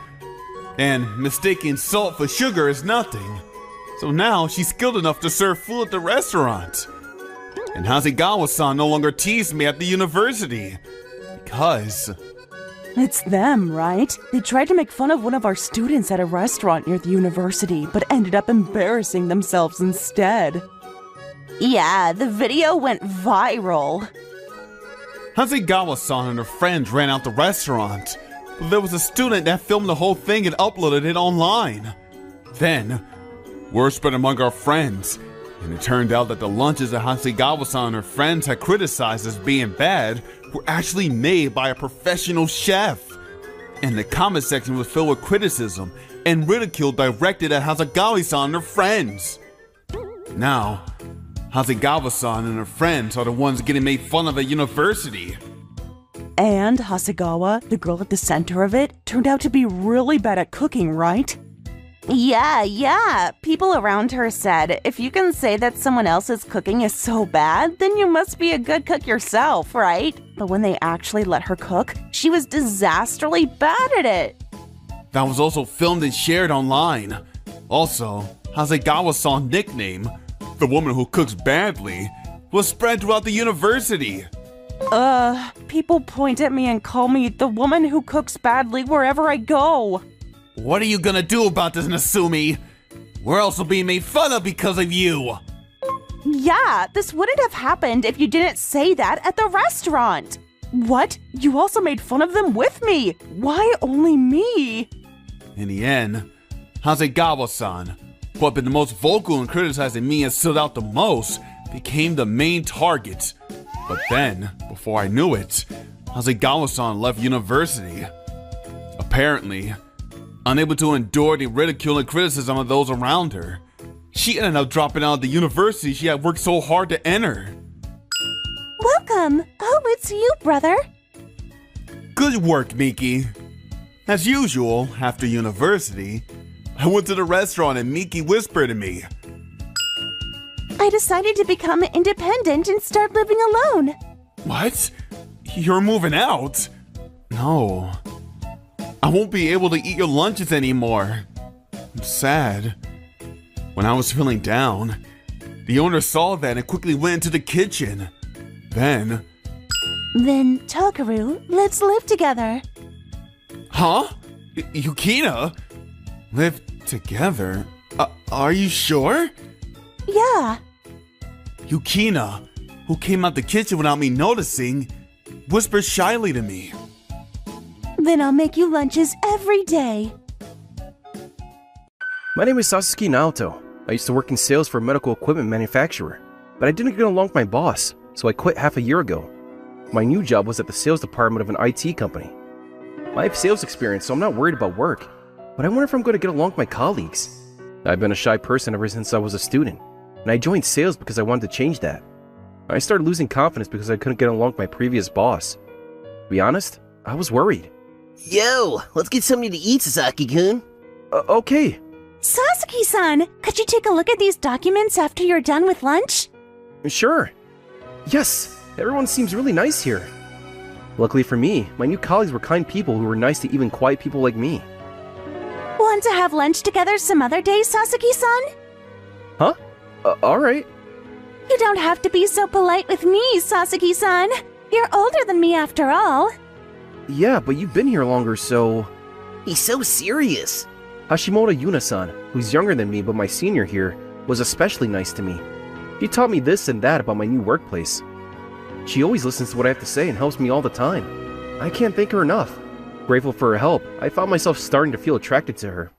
Speaker 6: And mistaking salt for sugar is nothing. So now she's skilled enough to serve food at the restaurant. And Hasegawa-san no longer teased me at the university. Because...
Speaker 5: It's them, right? They tried to make fun of one of our students at a restaurant near the university, but ended up embarrassing themselves instead.
Speaker 2: Yeah, the video went viral.
Speaker 6: Hasegawa-san and her friends ran out the restaurant, but there was a student that filmed the whole thing and uploaded it online. Then, word spread among our friends, and it turned out that the lunches that Hasegawa-san and her friends had criticized as being bad were actually made by a professional chef. And the comment section was filled with criticism and ridicule directed at Hasegawa-san and her friends. Now, Hasegawa-san and her friends are the ones getting made fun of at university.
Speaker 5: And Hasegawa, the girl at the center of it, turned out to be really bad at cooking, right?
Speaker 2: Yeah. People around her said, if you can say that someone else's cooking is so bad, then you must be a good cook yourself, right? But when they actually let her cook, she was disastrously bad at it.
Speaker 6: That was also filmed and shared online. Also, Hasegawa-san's nickname, the woman who cooks badly, was spread throughout the university.
Speaker 5: People point at me and call me the woman who cooks badly wherever I go.
Speaker 6: What are you gonna do about this, Nasumi? We're also being made fun of because of you.
Speaker 2: Yeah, this wouldn't have happened if you didn't say that at the restaurant.
Speaker 5: What? You also made fun of them with me. Why only me?
Speaker 6: In the end, Hasegawa-san, who had been the most vocal in criticizing me and stood out the most, became the main target. But then, before I knew it, Hasegawa-san left university. Apparently, unable to endure the ridicule and criticism of those around her, she ended up dropping out of the university she had worked so hard to enter.
Speaker 2: Welcome. Oh, it's you, brother.
Speaker 6: Good work, Miki. As usual, after university, I went to the restaurant and Miki whispered to me.
Speaker 2: I decided to become independent and start living alone.
Speaker 6: What? You're moving out? No. I won't be able to eat your lunches anymore. I'm sad. When I was feeling down, the owner saw that and quickly went into the kitchen. Then,
Speaker 2: Takaru, let's live together.
Speaker 6: huh? Yukina? Live together? Are you sure?
Speaker 2: Yeah.
Speaker 6: Yukina, who came out the kitchen without me noticing, whispered shyly to me.
Speaker 2: Then I'll make you lunches every day.
Speaker 1: My name is Sasuke Naoto. I used to work in sales for a medical equipment manufacturer, but I didn't get along with my boss, so I quit half a year ago. My new job was at the sales department of an IT company. I have sales experience, so I'm not worried about work, but I wonder if I'm going to get along with my colleagues. I've been a shy person ever since I was a student, and I joined sales because I wanted to change that. I started losing confidence because I couldn't get along with my previous boss. To be honest, I was worried.
Speaker 3: Yo, let's get something to eat, Sasaki-kun.
Speaker 1: Okay.
Speaker 2: Sasuke-san, could you take a look at these documents after you're done with lunch?
Speaker 1: Sure. Yes, everyone seems really nice here. Luckily for me, my new colleagues were kind people who were nice to even quiet people like me.
Speaker 2: Want to have lunch together some other day, Sasuke-san?
Speaker 1: Huh? Alright.
Speaker 2: You don't have to be so polite with me, Sasuke-san. You're older than me after all.
Speaker 1: Yeah, but you've been here longer, so...
Speaker 3: He's so serious.
Speaker 1: Hashimoto Yuna-san, who's younger than me but my senior here, was especially nice to me. She taught me this and that about my new workplace. She always listens to what I have to say and helps me all the time. I can't thank her enough. Grateful for her help, I found myself starting to feel attracted to her.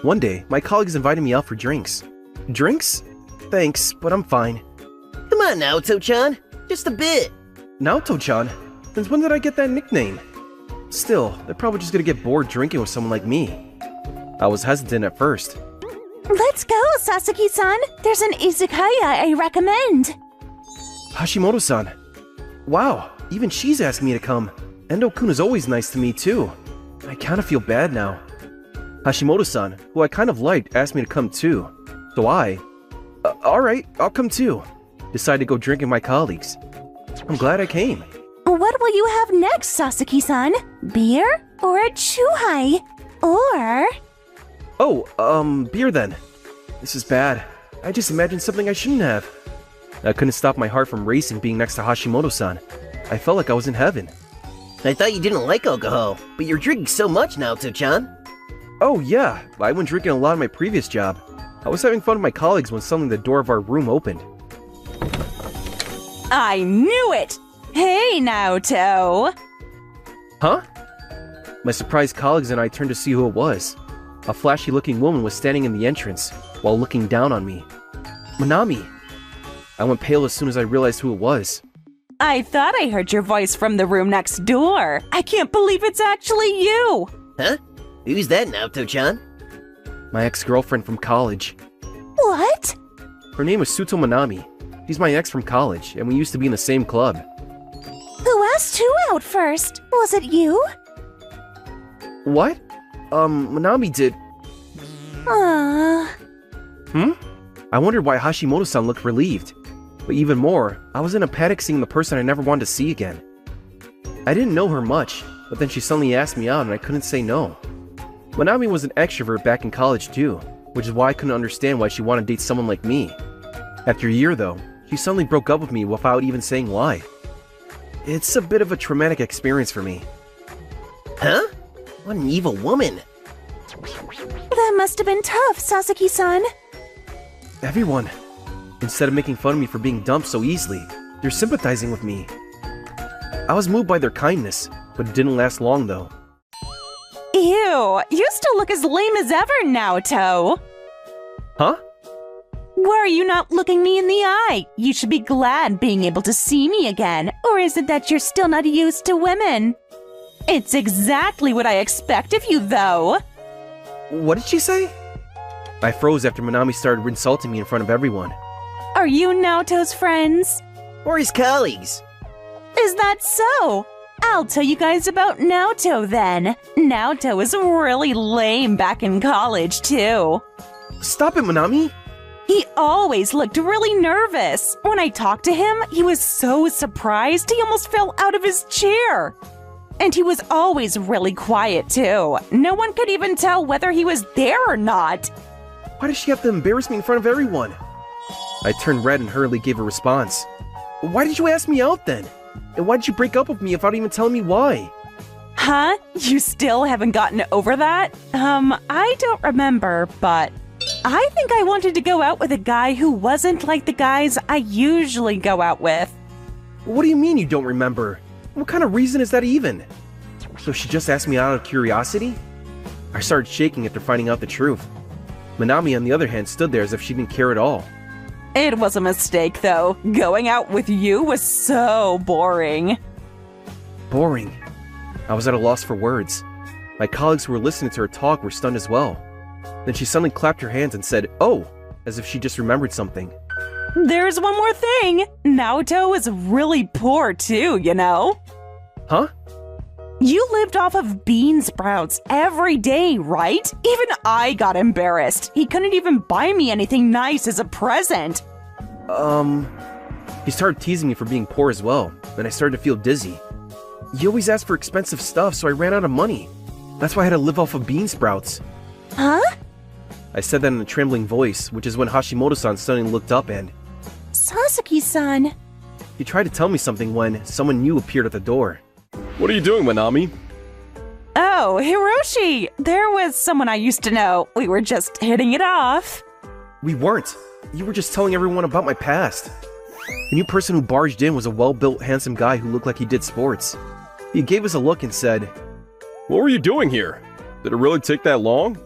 Speaker 1: One day, my colleagues invited me out for drinks. Drinks? Thanks, but I'm fine.
Speaker 3: Come on, Naoto-chan. Just a bit.
Speaker 1: Naoto-chan? Since when did I get that nickname? Still, they're probably just gonna get bored drinking with someone like me. I was hesitant at first.
Speaker 2: Let's go, Sasuke-san. There's an izakaya I recommend.
Speaker 1: Hashimoto-san. Wow, even she's asked me to come. Endo-kun is always nice to me too. I kinda feel bad now. Hashimoto-san, who I kind of liked, asked me to come too. So alright, I'll come too. Decided to go drinking with my colleagues. I'm glad I came.
Speaker 2: What will you have next, Sasuke-san? Beer or a chuhai? Or...
Speaker 1: beer then. This is bad. I just imagined something I shouldn't have. I couldn't stop my heart from racing being next to Hashimoto-san. I felt like I was in heaven.
Speaker 3: I thought you didn't like alcohol, but you're drinking so much, Naoto-chan.
Speaker 1: Oh yeah, I went drinking a lot in my previous job. I was having fun with my colleagues when suddenly the door of our room opened.
Speaker 5: I knew it! Hey, Naoto!
Speaker 1: Huh? My surprised colleagues and I turned to see who it was. A flashy-looking woman was standing in the entrance, while looking down on me. Manami! I went pale as soon as I realized who it was.
Speaker 5: I thought I heard your voice from the room next door. I can't believe it's actually you!
Speaker 3: Huh? Who's that, Naoto-chan?
Speaker 1: My ex-girlfriend from college.
Speaker 2: What?
Speaker 1: Her name was Suto Manami. She's my ex from college, and we used to be in the same club.
Speaker 2: Who asked who out first? Was it you?
Speaker 1: What? Manami did... I wondered why Hashimoto-san looked relieved. But even more, I was in a panic seeing the person I never wanted to see again. I didn't know her much, but then she suddenly asked me out and I couldn't say no. Manami was an extrovert back in college too, which is why I couldn't understand why she wanted to date someone like me. After a year though, she suddenly broke up with me without even saying why. It's a bit of a traumatic experience for me.
Speaker 3: Huh? What an evil woman.
Speaker 2: That must have been tough, Sasuke-san.
Speaker 1: Everyone, instead of making fun of me for being dumped so easily, they're sympathizing with me. I was moved by their kindness, but it didn't last long though.
Speaker 5: Ew, you still look as lame as ever, Naoto!
Speaker 1: Huh?
Speaker 5: Why are you not looking me in the eye? You should be glad being able to see me again. Or is it that you're still not used to women? It's exactly what I expect of you, though.
Speaker 1: What did she say? I froze after Manami started insulting me in front of everyone.
Speaker 5: Are you Naoto's friends?
Speaker 3: Or his colleagues.
Speaker 5: Is that so? I'll tell you guys about Naoto then. Naoto was really lame back in college, too.
Speaker 1: Stop it, Manami!
Speaker 5: He always looked really nervous. When I talked to him, he was so surprised he almost fell out of his chair. And he was always really quiet, too. No one could even tell whether he was there or not.
Speaker 1: Why does she have to embarrass me in front of everyone? I turned red and hurriedly gave a response. Why did you ask me out then? And why did you break up with me without even telling me why?
Speaker 5: Huh? You still haven't gotten over that? I don't remember, but I think I wanted to go out with a guy who wasn't like the guys I usually go out with.
Speaker 1: What do you mean you don't remember? What kind of reason is that even? So she just asked me out of curiosity? I started shaking after finding out the truth. Manami, on the other hand, stood there as if she didn't care at all.
Speaker 5: It was a mistake, though. Going out with you was so boring.
Speaker 1: Boring. I was at a loss for words. My colleagues who were listening to her talk were stunned as well. Then she suddenly clapped her hands and said, "Oh," as if she just remembered something.
Speaker 5: There's one more thing. Naoto is really poor too, you know?
Speaker 1: Huh?
Speaker 5: You lived off of bean sprouts every day, right? Even I got embarrassed. He couldn't even buy me anything nice as a present.
Speaker 1: He started teasing me for being poor as well, and I started to feel dizzy. He always asked for expensive stuff, so I ran out of money. That's why I had to live off of bean sprouts.
Speaker 2: Huh?
Speaker 1: I said that in a trembling voice, which is when Hashimoto-san suddenly looked up and...
Speaker 2: Sasaki-san.
Speaker 1: He tried to tell me something when someone new appeared at the door.
Speaker 4: What are you doing, Manami?
Speaker 5: Oh, Hiroshi! There was someone I used to know. We were just hitting it off.
Speaker 1: We weren't. You were just telling everyone about my past. The new person who barged in was a well-built, handsome guy who looked like he did sports. He gave us a look and said,
Speaker 4: What were you doing here? Did it really take that long?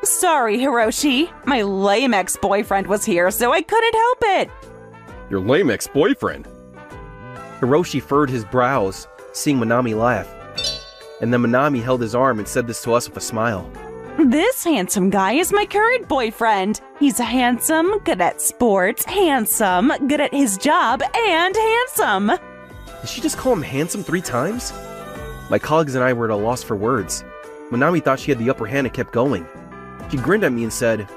Speaker 5: Sorry, Hiroshi. My lame ex-boyfriend was here, so I couldn't help it.
Speaker 4: Your lame ex-boyfriend?
Speaker 1: Hiroshi furrowed his brows, seeing Manami laugh. And then Manami held his arm and said this to us with a smile.
Speaker 5: This handsome guy is my current boyfriend. He's handsome, good at sports, handsome, good at his job, and handsome.
Speaker 1: Did she just call him handsome 3 times? My colleagues and I were at a loss for words. Manami thought she had the upper hand and kept going. She grinned at me and said,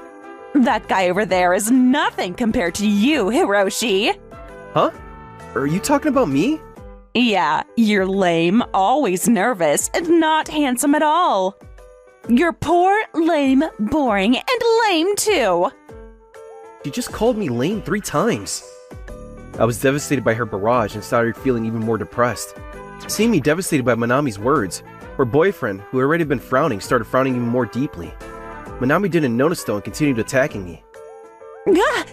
Speaker 5: That guy over there is nothing compared to you, Hiroshi.
Speaker 1: Huh? Are you talking about me?
Speaker 5: Yeah, you're lame, always nervous, and not handsome at all. You're poor, lame, boring, and lame too.
Speaker 1: She just called me lame 3 times. I was devastated by her barrage and started feeling even more depressed. Seeing me devastated by Manami's words, her boyfriend, who had already been frowning, started frowning even more deeply. Manami didn't notice though and continued attacking me.
Speaker 5: Gah!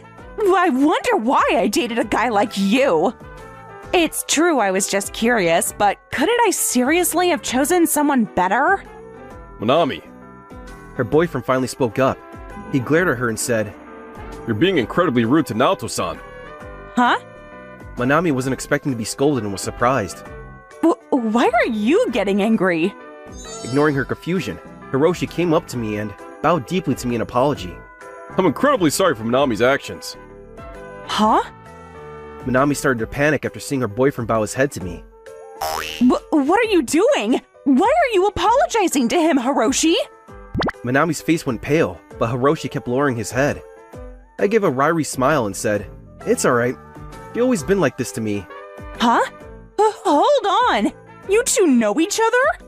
Speaker 5: I wonder why I dated a guy like you. It's true I was just curious, but couldn't I seriously have chosen someone better?
Speaker 4: Manami,
Speaker 1: Her boyfriend finally spoke up. He glared at her and said,
Speaker 4: you're being incredibly rude to Naoto-san.
Speaker 5: Huh?
Speaker 1: Manami wasn't expecting to be scolded and was surprised.
Speaker 5: Why are you getting angry?
Speaker 1: Ignoring her confusion, Hiroshi came up to me and bowed deeply to me in apology.
Speaker 4: I'm incredibly sorry for Manami's actions.
Speaker 5: Huh?
Speaker 1: Manami started to panic after seeing her boyfriend bow his head to me.
Speaker 5: What are you doing? Why are you apologizing to him, Hiroshi?
Speaker 1: Manami's face went pale, but Hiroshi kept lowering his head. I gave a wry smile and said, It's alright. You've always been like this to me.
Speaker 5: Huh? Hold on! You two know each other?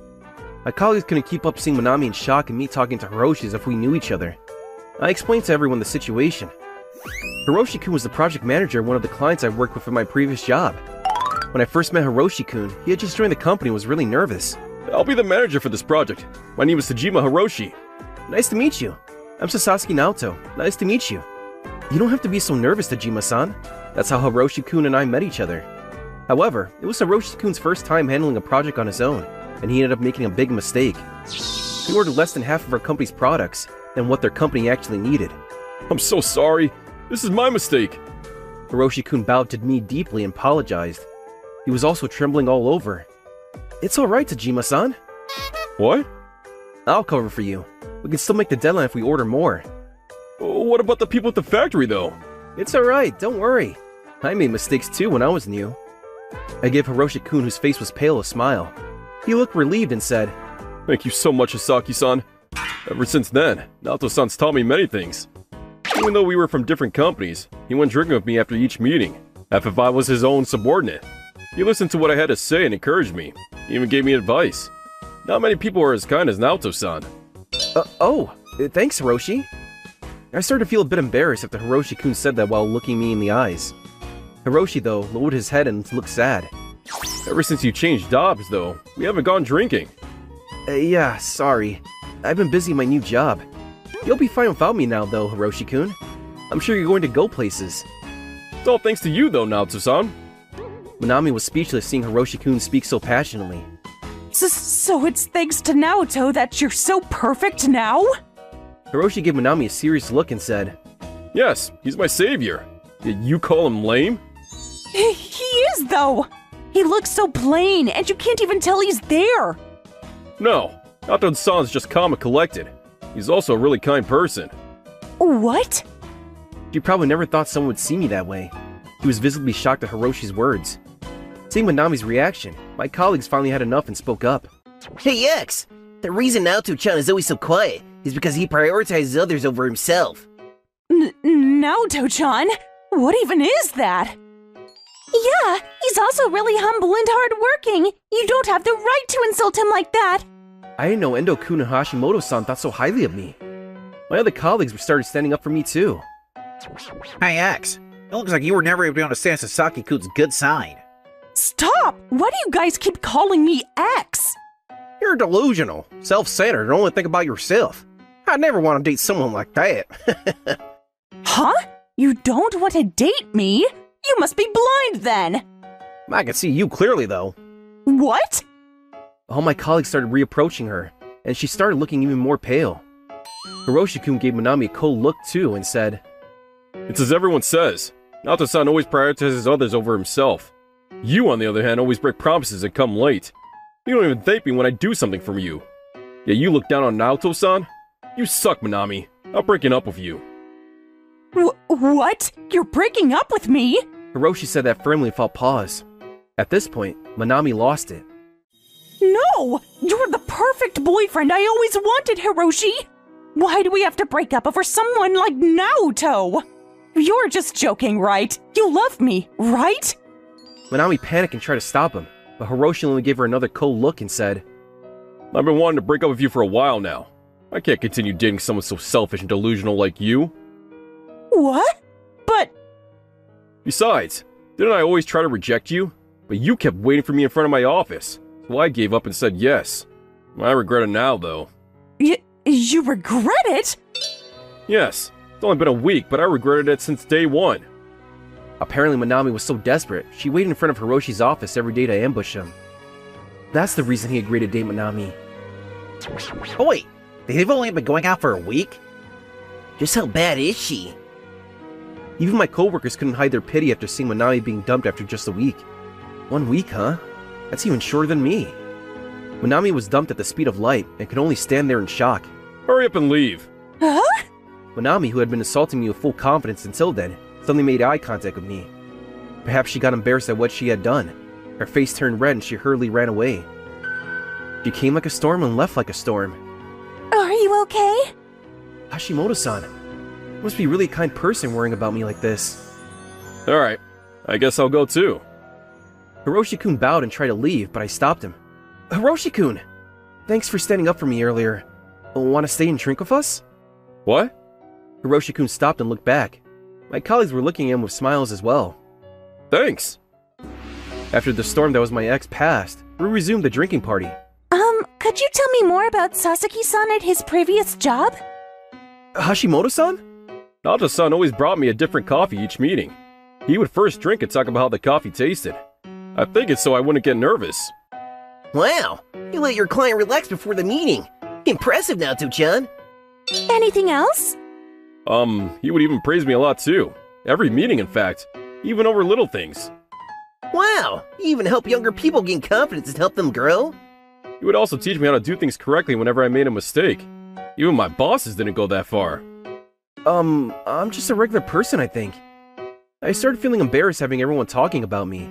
Speaker 1: My colleagues couldn't keep up seeing Manami in shock and me talking to Hiroshi as if we knew each other. I explained to everyone the situation. Hiroshi-kun was the project manager of one of the clients I worked with in my previous job. When I first met Hiroshi-kun, he had just joined the company and was really nervous.
Speaker 4: I'll be the manager for this project. My name is Tajima Hiroshi.
Speaker 1: Nice to meet you. I'm Sasaki Naoto. Nice to meet you. You don't have to be so nervous, Tajima-san. That's how Hiroshi-kun and I met each other. However, it was Hiroshi-kun's first time handling a project on his own, and he ended up making a big mistake. He ordered less than half of our company's products than what their company actually needed.
Speaker 4: I'm so sorry. This is my mistake.
Speaker 1: Hiroshi-kun bowed to me deeply and apologized. He was also trembling all over. It's alright, Tajima-san.
Speaker 4: What?
Speaker 1: I'll cover for you. We can still make the deadline if we order more.
Speaker 4: What about the people at the factory, though?
Speaker 1: It's alright, don't worry. I made mistakes too when I was new. I gave Hiroshi-kun, whose face was pale, a smile. He looked relieved and said,
Speaker 4: Thank you so much, Sasaki-san. Ever since then, Naoto-san's taught me many things. Even though we were from different companies, he went drinking with me after each meeting, as if I was his own subordinate. He listened to what I had to say and encouraged me. He even gave me advice. Not many people are as kind as Naoto-san.
Speaker 1: Thanks, Hiroshi. I started to feel a bit embarrassed after Hiroshi-kun said that while looking me in the eyes. Hiroshi, though, lowered his head and looked sad.
Speaker 4: Ever since you changed jobs, though, we haven't gone drinking.
Speaker 1: Yeah, sorry. I've been busy in my new job. You'll be fine without me now, though, Hiroshi-kun. I'm sure you're going to go places.
Speaker 4: It's all thanks to you, though, Naoto-san.
Speaker 1: Manami was speechless seeing Hiroshi-kun speak so passionately.
Speaker 5: So it's thanks to Naoto that you're so perfect now?
Speaker 1: Hiroshi gave Manami a serious look and said,
Speaker 4: Yes, he's my savior. Yet you call him lame?
Speaker 5: He is, though. He looks so plain, and you can't even tell he's there.
Speaker 4: No, Nato-san's just calm and collected. He's also a really kind person.
Speaker 5: What?
Speaker 1: She probably never thought someone would see me that way. He was visibly shocked at Hiroshi's words. Seeing Manami's reaction, my colleagues finally had enough and spoke up.
Speaker 3: Hey X, the reason Naoto-chan is always so quiet is because he prioritizes others over himself.
Speaker 5: Naoto-chan? What even is that?
Speaker 2: Yeah, he's also really humble and hardworking. You don't have the right to insult him like that.
Speaker 1: I didn't know Endo-kun and Hashimoto-san thought so highly of me. My other colleagues started standing up for me too.
Speaker 8: Hey X, it looks like you were never able to understand Sasaki-kun's good side.
Speaker 5: Stop! Why do you guys keep calling me X?
Speaker 1: You're delusional, self-centered, and only think about yourself. I'd never want to date someone like that.
Speaker 5: Huh? You don't want to date me? You must be blind then!
Speaker 1: I can see you clearly though.
Speaker 5: What?
Speaker 1: All my colleagues started reapproaching her, and she started looking even more pale. Hiroshi-kun gave Manami a cold look too and said,
Speaker 4: It's as everyone says. Nato-san always prioritizes others over himself. You, on the other hand, always break promises and come late. You don't even thank me when I do something for you. Yet you look down on Naoto-san? You suck, Manami. I'm breaking up with you.
Speaker 5: What? You're breaking up with me?
Speaker 1: Hiroshi said that firmly and felt pause. At this point, Manami lost it.
Speaker 5: No! You're the perfect boyfriend I always wanted, Hiroshi! Why do we have to break up over someone like Naoto? You're just joking, right? You love me, right?
Speaker 1: Manami panicked and tried to stop him, but Hiroshi only gave her another cold look and said,
Speaker 4: I've been wanting to break up with you for a while now. I can't continue dating someone so selfish and delusional like you.
Speaker 5: What? But...
Speaker 4: Besides, didn't I always try to reject you? But you kept waiting for me in front of my office, so I gave up and said yes. I regret it now, though.
Speaker 5: You regret it?
Speaker 4: Yes, it's only been a week, but I regretted it since day one.
Speaker 1: Apparently Manami was so desperate, she waited in front of Hiroshi's office every day to ambush him. That's the reason he agreed to date Manami.
Speaker 8: Oh wait, they've only been going out for a week?
Speaker 3: Just how bad is she?
Speaker 1: Even my coworkers couldn't hide their pity after seeing Manami being dumped after just a week. 1 week, huh? That's even shorter than me. Manami was dumped at the speed of light and could only stand there in shock.
Speaker 4: Hurry up and leave.
Speaker 5: Huh?
Speaker 1: Manami, who had been assaulting me with full confidence until then, suddenly made eye contact with me. Perhaps she got embarrassed at what she had done. Her face turned red and she hurriedly ran away. She came like a storm and left like a storm.
Speaker 2: Are you okay?
Speaker 1: Hashimoto-san, you must be a really kind person worrying about me like this.
Speaker 4: Alright, I guess I'll go too.
Speaker 1: Hiroshi-kun bowed and tried to leave, but I stopped him. Hiroshi-kun! Thanks for standing up for me earlier. Want to stay and drink with us?
Speaker 4: What?
Speaker 1: Hiroshi-kun stopped and looked back. My colleagues were looking at him with smiles as well.
Speaker 4: Thanks!
Speaker 1: After the storm that was my ex passed, we resumed the drinking party.
Speaker 2: Could you tell me more about Sasaki-san at his previous job?
Speaker 1: Hashimoto-san?
Speaker 4: Nato-san always brought me a different coffee each meeting. He would first drink and talk about how the coffee tasted. I think it's so I wouldn't get nervous.
Speaker 3: Wow, you let your client relax before the meeting. Impressive, Naoto-chan.
Speaker 2: Anything else?
Speaker 4: He would even praise me a lot too. Every meeting, in fact. Even over little things.
Speaker 3: Wow, you even help younger people gain confidence and help them grow?
Speaker 4: He would also teach me how to do things correctly whenever I made a mistake. Even my bosses didn't go that far.
Speaker 1: I'm just a regular person, I think. I started feeling embarrassed having everyone talking about me.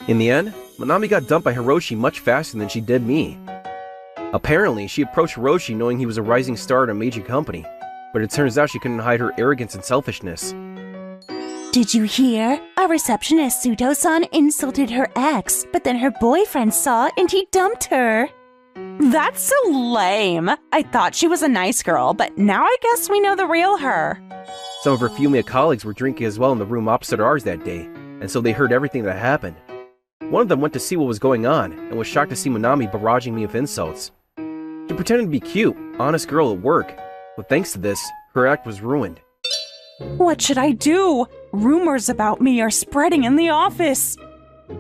Speaker 1: In the end, Manami got dumped by Hiroshi much faster than she did me. Apparently, she approached Hiroshi knowing he was a rising star at a major company, but it turns out she couldn't hide her arrogance and selfishness.
Speaker 2: Did you hear? A receptionist, Suto-san, insulted her ex, but then her boyfriend saw and he dumped her.
Speaker 5: That's so lame. I thought she was a nice girl, but now I guess we know the real her.
Speaker 1: Some of her female colleagues were drinking as well in the room opposite ours that day, and so they heard everything that happened. One of them went to see what was going on, and was shocked to see Manami barraging me with insults. She pretended to be cute, honest girl at work, but thanks to this, her act was ruined.
Speaker 5: What should I do? Rumors about me are spreading in the office.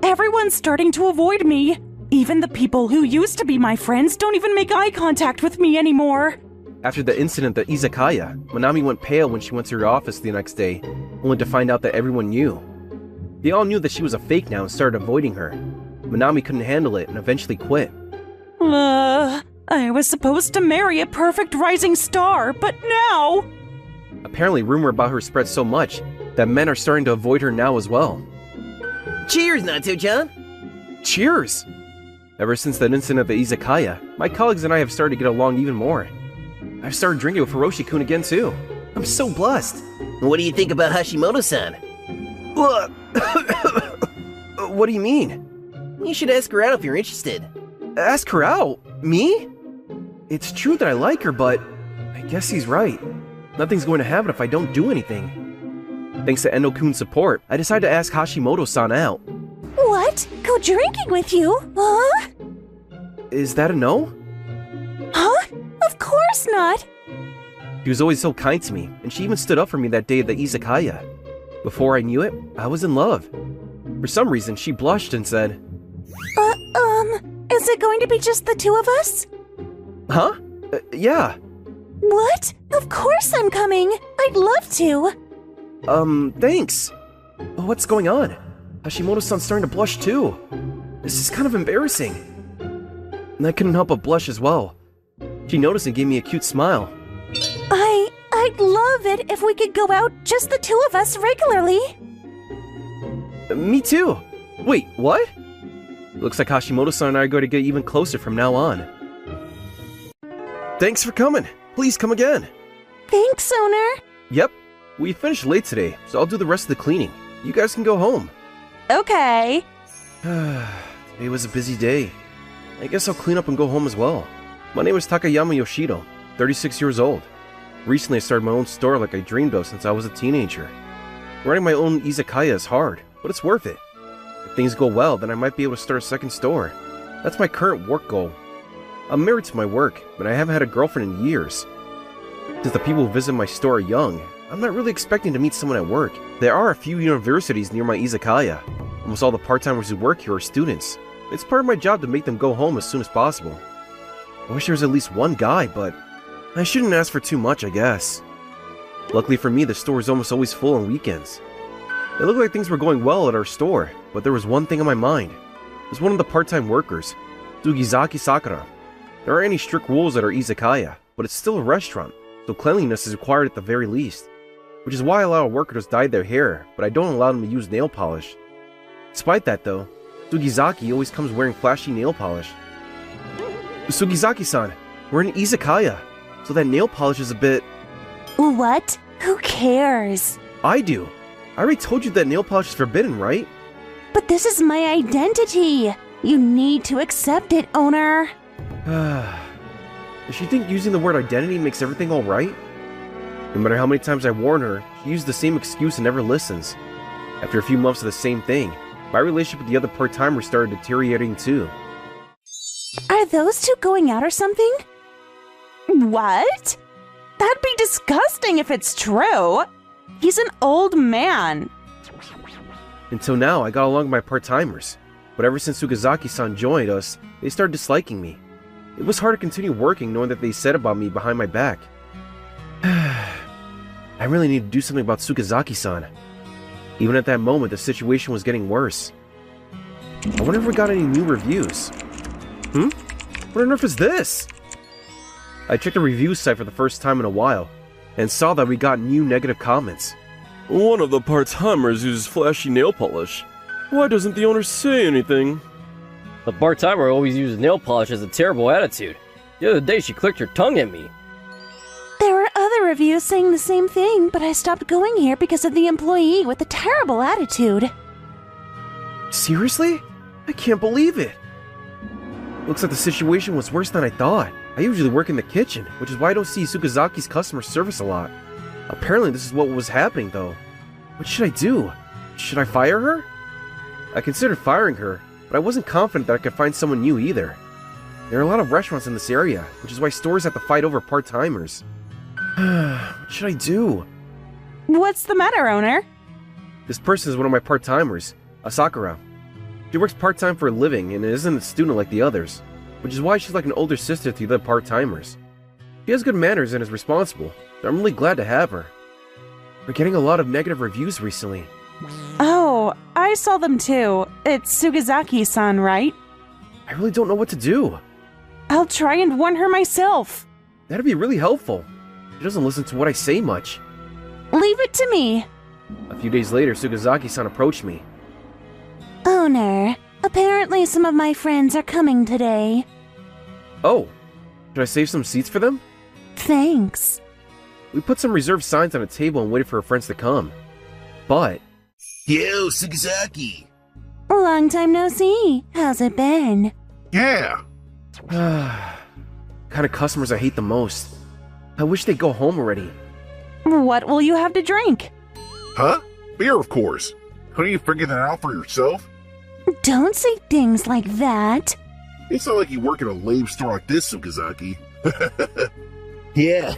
Speaker 5: Everyone's starting to avoid me. Even the people who used to be my friends don't even make eye contact with me anymore.
Speaker 1: After the incident at the izakaya, Manami went pale when she went to her office the next day, only to find out that everyone knew. They all knew that she was a fake now and started avoiding her. Manami couldn't handle it and eventually quit.
Speaker 5: I was supposed to marry a perfect rising star, but now...
Speaker 1: Apparently, rumor about her spread so much that men are starting to avoid her now as well.
Speaker 3: Cheers, Natsu-chan!
Speaker 1: Cheers! Ever since that incident at the izakaya, my colleagues and I have started to get along even more. I've started drinking with Hiroshi-kun again too. I'm so blessed.
Speaker 3: What do you think about Hashimoto-san?
Speaker 1: What do you mean?
Speaker 3: You should ask her out if you're interested.
Speaker 1: Ask her out? Me? It's true that I like her, but I guess he's right. Nothing's going to happen if I don't do anything. Thanks to Endo-kun's support, I decided to ask Hashimoto-san out.
Speaker 2: What? Go drinking with you? Huh?
Speaker 1: Is that a no?
Speaker 2: Huh? Of course not.
Speaker 1: She was always so kind to me, and she even stood up for me that day at the izakaya. Before I knew it, I was in love. For some reason, she blushed and said,
Speaker 2: Is it going to be just the two of us?
Speaker 1: Huh? Yeah.
Speaker 2: What? Of course I'm coming. I'd love to.
Speaker 1: Thanks. What's going on? Hashimoto-san's starting to blush too. This is kind of embarrassing. And I couldn't help but blush as well. She noticed and gave me a cute smile.
Speaker 2: I'd love it if we could go out, just the two of us, regularly.
Speaker 1: Me too. Wait, what? Looks like Hashimoto-san and I are going to get even closer from now on. Thanks for coming. Please come again.
Speaker 2: Thanks, owner.
Speaker 1: Yep. We finished late today, so I'll do the rest of the cleaning. You guys can go home.
Speaker 5: Okay.
Speaker 1: Today was a busy day. I guess I'll clean up and go home as well. My name is Takayama Yoshido, 36 years old. Recently I started my own store like I dreamed of since I was a teenager. Running my own izakaya is hard, but it's worth it. If things go well, then I might be able to start a second store. That's my current work goal. I'm married to my work, but I haven't had a girlfriend in years. Since the people who visit my store are young, I'm not really expecting to meet someone at work. There are a few universities near my izakaya. Almost all the part-timers who work here are students. It's part of my job to make them go home as soon as possible. I wish there was at least one guy, but I shouldn't ask for too much, I guess. Luckily for me, the store is almost always full on weekends. It looked like things were going well at our store, but there was one thing on my mind. It was one of the part-time workers, Sugizaki Sakura. There aren't any strict rules at our izakaya, but it's still a restaurant, so cleanliness is required at the very least. Which is why I allow workers to dye their hair, but I don't allow them to use nail polish. Despite that though, Sugizaki always comes wearing flashy nail polish. Sugizaki-san, we're in izakaya, so that nail polish is a bit...
Speaker 2: What? Who cares?
Speaker 1: I do. I already told you that nail polish is forbidden, right?
Speaker 2: But this is my identity. You need to accept it, owner.
Speaker 1: Does she think using the word identity makes everything alright? No matter how many times I warn her, she uses the same excuse and never listens. After a few months of the same thing, my relationship with the other part-timers started deteriorating too.
Speaker 2: Are those two going out or something?
Speaker 5: What? That'd be disgusting if it's true. He's an old man.
Speaker 1: Until now, I got along with my part-timers. But ever since Sugizaki-san joined us, they started disliking me. It was hard to continue working knowing that they said about me behind my back. I really need to do something about Sugizaki-san. Even at that moment, the situation was getting worse. I wonder if we got any new reviews. What on earth is this? I checked the review site for the first time in a while, and saw that we got new negative comments.
Speaker 4: One of the part-timers uses flashy nail polish. Why doesn't the owner say anything?
Speaker 9: The part-timer always uses nail polish as a terrible attitude. The other day she clicked her tongue at me.
Speaker 2: There were other reviews saying the same thing, but I stopped going here because of the employee with the terrible attitude.
Speaker 1: Seriously? I can't believe it. Looks like the situation was worse than I thought. I usually work in the kitchen, which is why I don't see Sukizaki's customer service a lot. Apparently this is what was happening though. What should I do? Should I fire her? I considered firing her, but I wasn't confident that I could find someone new either. There are a lot of restaurants in this area, which is why stores have to fight over part-timers. What should I do?
Speaker 5: What's the matter, owner?
Speaker 1: This person is one of my part-timers, Asakura. She works part-time for a living and isn't a student like the others, which is why she's like an older sister to the other part-timers. She She has good manners and is responsible, so I'm really glad to have her. We're getting a lot of negative reviews recently.
Speaker 5: Oh, I saw them too. It's Sugazaki-san, right?
Speaker 1: I really don't know what to do.
Speaker 5: I'll try and warn her myself.
Speaker 1: That'd be really helpful. She doesn't listen to what I say much.
Speaker 5: Leave it to me.
Speaker 1: A few days later, Sugazaki-san approached me.
Speaker 2: Owner, apparently some of my friends are coming today.
Speaker 1: Oh, should I save some seats for them?
Speaker 2: Thanks.
Speaker 1: We put some reserved signs on a table and waited for her friends to come. But...
Speaker 3: Yo, Sugazaki!
Speaker 2: Long time no see. How's it been?
Speaker 7: Yeah.
Speaker 1: kind of customers I hate the most. I wish they'd go home already.
Speaker 5: What will you have to drink?
Speaker 7: Huh? Beer, of course. Couldn't you figure that out for yourself?
Speaker 2: Don't say things like that.
Speaker 7: It's not like you work at a lame store like this, Sugazaki.
Speaker 3: Yeah,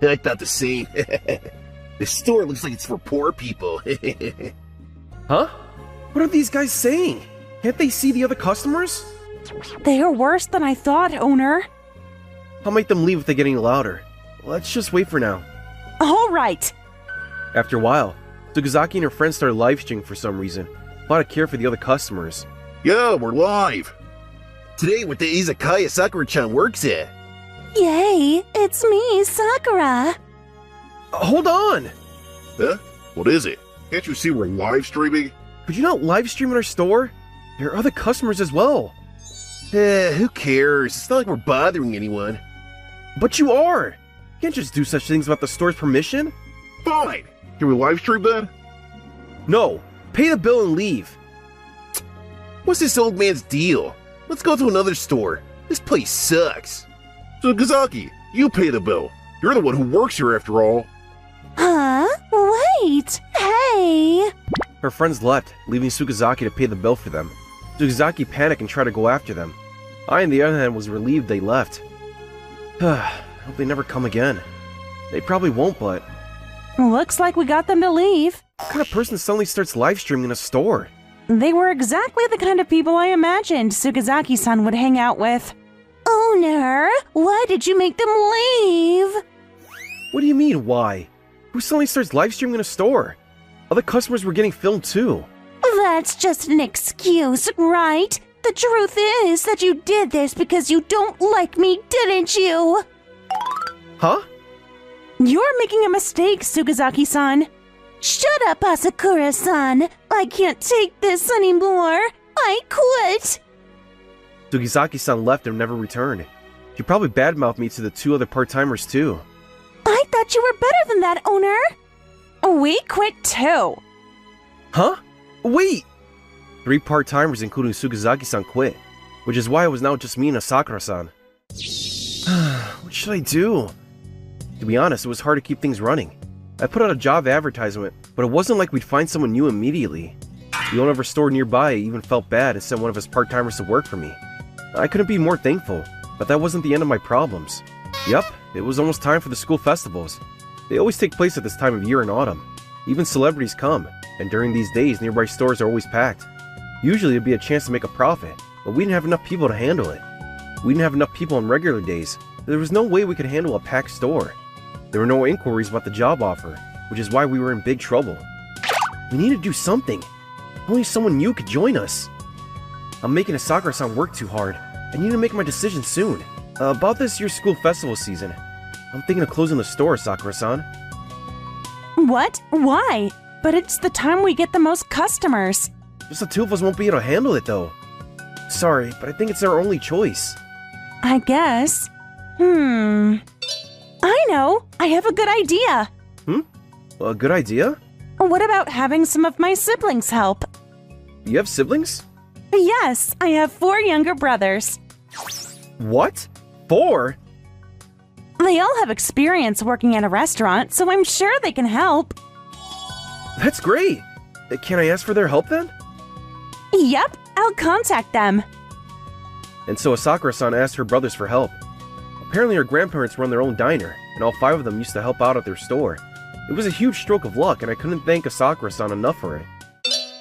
Speaker 3: I thought the same. This store looks like it's for poor people.
Speaker 1: Huh? What are these guys saying? Can't they see the other customers?
Speaker 5: They are worse than I thought, owner.
Speaker 1: I'll make them leave if they get any louder. Let's just wait for now.
Speaker 5: All right.
Speaker 1: After a while, Sugazaki and her friends started live streaming for some reason. A lot of care for the other customers.
Speaker 7: Yeah, we're live.
Speaker 3: Today, what the izakaya Sakura-chan works at.
Speaker 2: Yay, it's me, Sakura.
Speaker 1: Hold on!
Speaker 7: Huh? What is it? Can't you see we're live streaming?
Speaker 1: Could you not live stream in our store? There are other customers as well.
Speaker 3: Who cares? It's not like we're bothering anyone.
Speaker 1: But you are! You can't just do such things without the store's permission.
Speaker 7: Fine. Can we live stream then?
Speaker 1: No, pay the bill and leave.
Speaker 3: What's this old man's deal? Let's go to another store. This place sucks.
Speaker 7: Sugazaki, you pay the bill. You're the one who works here after all.
Speaker 2: Huh? Wait! Hey!
Speaker 1: Her friends left, leaving Sugazaki to pay the bill for them. Sugazaki panicked and tried to go after them. I, on the other hand, was relieved they left. I hope they never come again. They probably won't, but...
Speaker 5: Looks like we got them to leave.
Speaker 1: What kind of person suddenly starts live streaming in a store?
Speaker 5: They were exactly the kind of people I imagined Sugazaki-san would hang out with.
Speaker 2: Owner, why did you make them leave?
Speaker 1: What do you mean, why? Who suddenly starts live streaming in a store? Other customers were getting filmed too.
Speaker 2: That's just an excuse, right? The truth is that you did this because you don't like me, didn't you?
Speaker 1: Huh?
Speaker 5: You're making a mistake, Sugazaki-san.
Speaker 2: Shut up, Asakura-san. I can't take this anymore. I quit.
Speaker 1: Sugazaki-san left and never returned. She probably badmouthed me to the two other part-timers too.
Speaker 2: I thought you were better than that, owner.
Speaker 5: We quit too.
Speaker 1: Huh? Wait! 3 part-timers including Sugazaki-san quit, which is why it was now just me and Asakura-san. What should I do? To be honest, it was hard to keep things running. I put out a job advertisement, but it wasn't like we'd find someone new immediately. The owner of our store nearby even felt bad and sent one of his part-timers to work for me. I couldn't be more thankful, but that wasn't the end of my problems. Yep, it was almost time for the school festivals. They always take place at this time of year in autumn. Even celebrities come, and during these days, nearby stores are always packed. Usually it'd be a chance to make a profit, but we didn't have enough people to handle it. We didn't have enough people on regular days. There was no way we could handle a packed store. There were no inquiries about the job offer, which is why we were in big trouble. We need to do something. Only someone new could join us. I'm making Asakura-san work too hard. I need to make my decision soon. About this year's school festival season. I'm thinking of closing the store, Sakura-san.
Speaker 5: What? Why? But it's the time we get the most customers.
Speaker 1: Just the two of us won't be able to handle it, though. Sorry, but I think it's our only choice.
Speaker 5: I guess. I know. I have a good idea.
Speaker 1: A good idea?
Speaker 5: What about having some of my siblings help?
Speaker 1: You have siblings?
Speaker 5: Yes, I have 4 younger brothers.
Speaker 1: What? 4?
Speaker 5: They all have experience working at a restaurant, so I'm sure they can help.
Speaker 1: That's great! Can I ask for their help then?
Speaker 5: Yep, I'll contact them.
Speaker 1: And so Asakura-san asked her brothers for help. Apparently her grandparents run their own diner, and all 5 of them used to help out at their store. It was a huge stroke of luck, and I couldn't thank Asakura-san enough for it.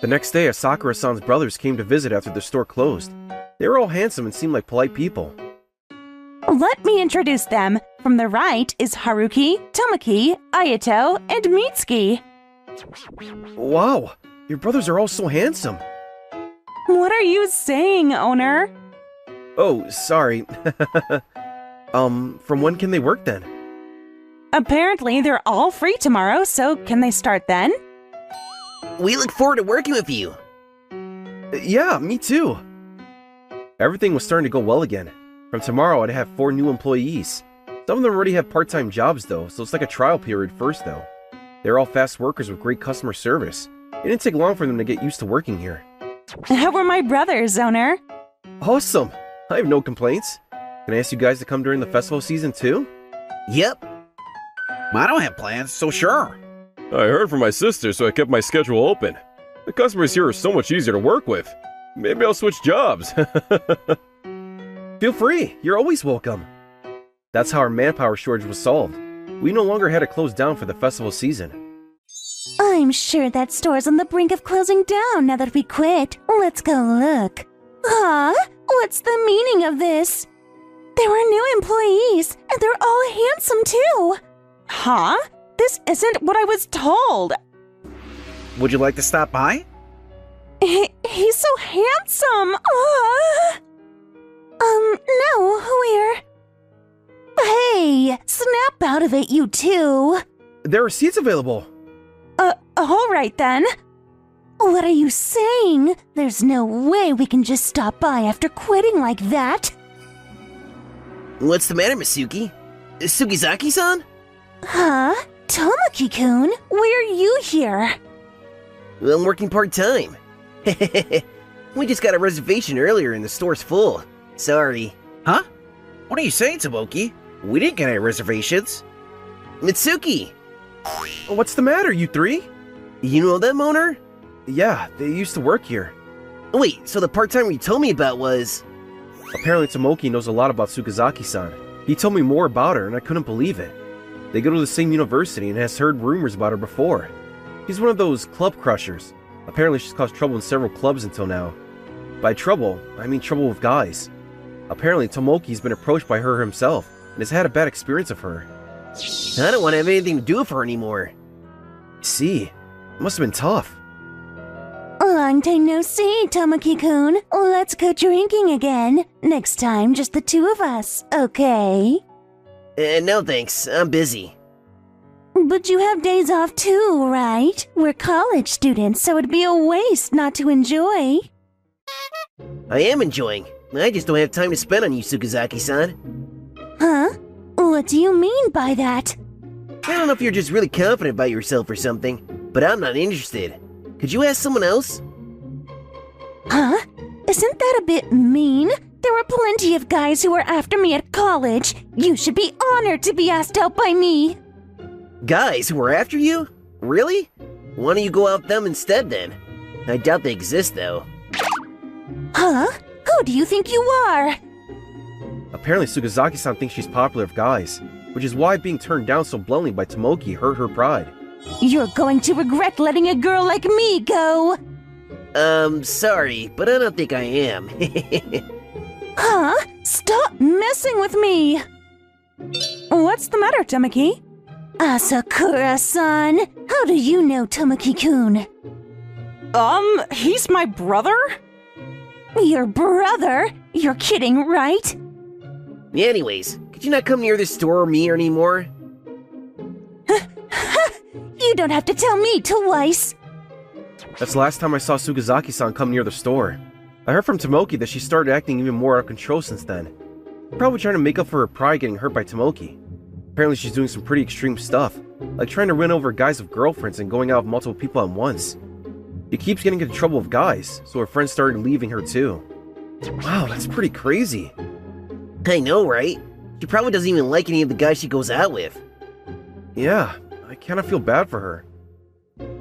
Speaker 1: The next day, Asakura-san's brothers came to visit after the store closed. They were all handsome and seemed like polite people.
Speaker 5: Let me introduce them. From the right is Haruki, Tomoki, Ayato, and Mitsuki.
Speaker 1: Wow, your brothers are all so handsome.
Speaker 5: What are you saying, owner?
Speaker 1: Oh, sorry. From when can they work then?
Speaker 5: Apparently, they're all free tomorrow, so can they start then?
Speaker 3: We look forward to working with you.
Speaker 1: Yeah, me too. Everything was starting to go well again. From tomorrow, I'd have 4 new employees. Some of them already have part-time jobs though, so it's like a trial period first though. They're all fast workers with great customer service. It didn't take long for them to get used to working here.
Speaker 5: How were my brothers, owner?
Speaker 1: Awesome! I have no complaints. Can I ask you guys to come during the festival season too?
Speaker 3: Yep.
Speaker 8: I don't have plans, so sure.
Speaker 4: I heard from my sister, so I kept my schedule open. The customers here are so much easier to work with. Maybe I'll switch jobs.
Speaker 1: Feel free, you're always welcome. That's how our manpower shortage was solved. We no longer had to close down for the festival season.
Speaker 2: I'm sure that store's on the brink of closing down now that we quit. Let's go look. Huh? What's the meaning of this? There are new employees, and they're all handsome too.
Speaker 5: Huh? This isn't what I was told.
Speaker 8: Would you like to stop by?
Speaker 5: He's so handsome.
Speaker 2: No, we're... Hey, snap out of it, you two.
Speaker 1: There are seats available.
Speaker 5: All right then.
Speaker 2: What are you saying? There's no way we can just stop by after quitting like that.
Speaker 3: What's the matter, Misuki? Sugizaki-san?
Speaker 2: Huh? Tomoki-kun, why are you here?
Speaker 3: I'm working part-time. We just got a reservation earlier and the store's full. Sorry.
Speaker 8: Huh? What are you saying, Tomoki? We didn't get any reservations.
Speaker 3: Mitsuki!
Speaker 1: What's the matter, you three?
Speaker 3: You know them, owner?
Speaker 1: Yeah, they used to work here.
Speaker 3: Wait, so the part-timer you told me about was...
Speaker 1: Apparently Tomoki knows a lot about Sugizaki-san. He told me more about her and I couldn't believe it. They go to the same university and has heard rumors about her before. She's one of those club crushers. Apparently she's caused trouble in several clubs until now. By trouble, I mean trouble with guys. Apparently Tomoki's been approached by her himself and has had a bad experience of her.
Speaker 3: I don't want to have anything to do with her anymore.
Speaker 1: See, it must have been tough.
Speaker 2: Long time no see, Tomoki-kun. Let's go drinking again. Next time, just the two of us, okay?
Speaker 3: No thanks, I'm busy.
Speaker 2: But you have days off too, right? We're college students, so it'd be a waste not to enjoy.
Speaker 3: I am enjoying. I just don't have time to spend on you, Sugizaki-san.
Speaker 2: Huh? What do you mean by that?
Speaker 3: I don't know if you're just really confident about yourself or something, but I'm not interested. Could you ask someone else?
Speaker 2: Huh? Isn't that a bit mean? There were plenty of guys who were after me at college. You should be honored to be asked out by me.
Speaker 3: Guys who were after you? Really? Why don't you go out them instead then? I doubt they exist though.
Speaker 2: Huh? Who do you think you are?
Speaker 1: Apparently Sugizaki-san thinks she's popular with guys, which is why being turned down so bluntly by Tomoki hurt her pride.
Speaker 2: You're going to regret letting a girl like me go.
Speaker 3: Sorry, but I don't think I am.
Speaker 2: Huh? Stop messing with me!
Speaker 5: What's the matter, Tomoki?
Speaker 2: Asakura-san, how do you know Tomoki-kun?
Speaker 5: He's my brother?
Speaker 2: Your brother? You're kidding, right?
Speaker 3: Anyways, could you not come near this store or me anymore?
Speaker 2: You don't have to tell me twice.
Speaker 1: That's the last time I saw Sugizaki-san come near the store. I heard from Tomoki that she started acting even more out of control since then. Probably trying to make up for her pride getting hurt by Tomoki. Apparently she's doing some pretty extreme stuff, like trying to win over guys with girlfriends and going out with multiple people at once. She keeps getting into trouble with guys, so her friends started leaving her too. Wow, that's pretty crazy.
Speaker 3: I know, right? She probably doesn't even like any of the guys she goes out with.
Speaker 1: Yeah, I kinda feel bad for her.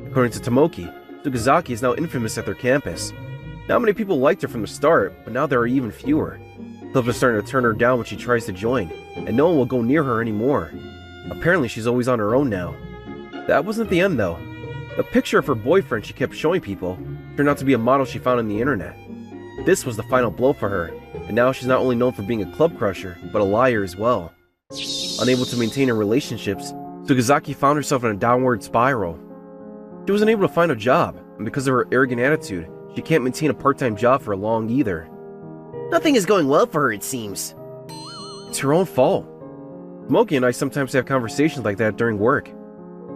Speaker 1: According to Tomoki, Sugizaki is now infamous at their campus. Not many people liked her from the start, but now there are even fewer. Clubs are starting to turn her down when she tries to join, and no one will go near her anymore. Apparently she's always on her own now. That wasn't the end though. The picture of her boyfriend she kept showing people turned out to be a model she found on the internet. this was the final blow for her, and now she's not only known for being a club crusher, but a liar as well. Unable to maintain her relationships, Sugazaki found herself in a downward spiral. She wasn't able to find a job, and because of her arrogant attitude, she can't maintain a part-time job for long either.
Speaker 3: Nothing is going well for her, it seems.
Speaker 1: It's her own fault. Smokey and I sometimes have conversations like that during work.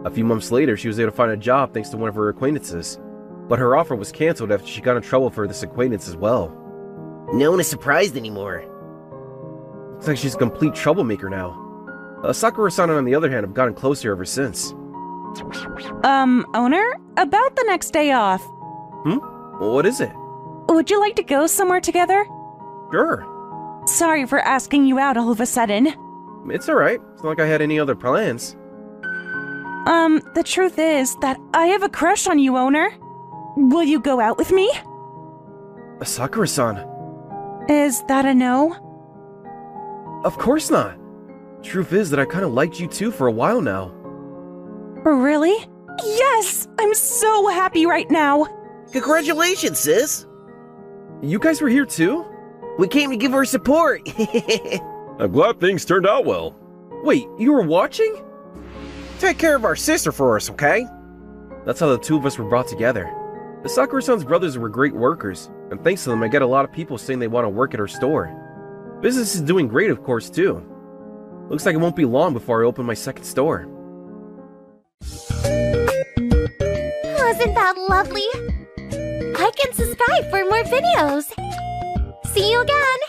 Speaker 1: A few months later, she was able to find a job thanks to one of her acquaintances, but her offer was cancelled after she got in trouble for this acquaintance as well.
Speaker 3: No one is surprised anymore.
Speaker 1: Looks like she's a complete troublemaker now. Sakura-san, on the other hand, have gotten closer ever since.
Speaker 5: Owner? About the next day off.
Speaker 1: What is it?
Speaker 5: Would you like to go somewhere together?
Speaker 1: Sure.
Speaker 5: Sorry for asking you out all of a sudden.
Speaker 1: It's alright. It's not like I had any other plans.
Speaker 5: The truth is that I have a crush on you, Owner. Will you go out with me?
Speaker 1: Sakura-san.
Speaker 5: Is that a no?
Speaker 1: Of course not. Truth is that I kind of liked you too for a while now.
Speaker 5: Really? Yes! I'm so happy right now!
Speaker 3: Congratulations, sis!
Speaker 1: You guys were here too?
Speaker 3: We came to give her support!
Speaker 4: I'm glad things turned out well.
Speaker 1: Wait, you were watching?
Speaker 8: Take care of our sister for us, okay?
Speaker 1: That's how the two of us were brought together. The Sakura-san's brothers were great workers, and thanks to them I get a lot of people saying they want to work at our store. Business is doing great, of course, too. Looks like it won't be long before I open my second store.
Speaker 10: Wasn't that lovely? Like and subscribe for more videos. See you again!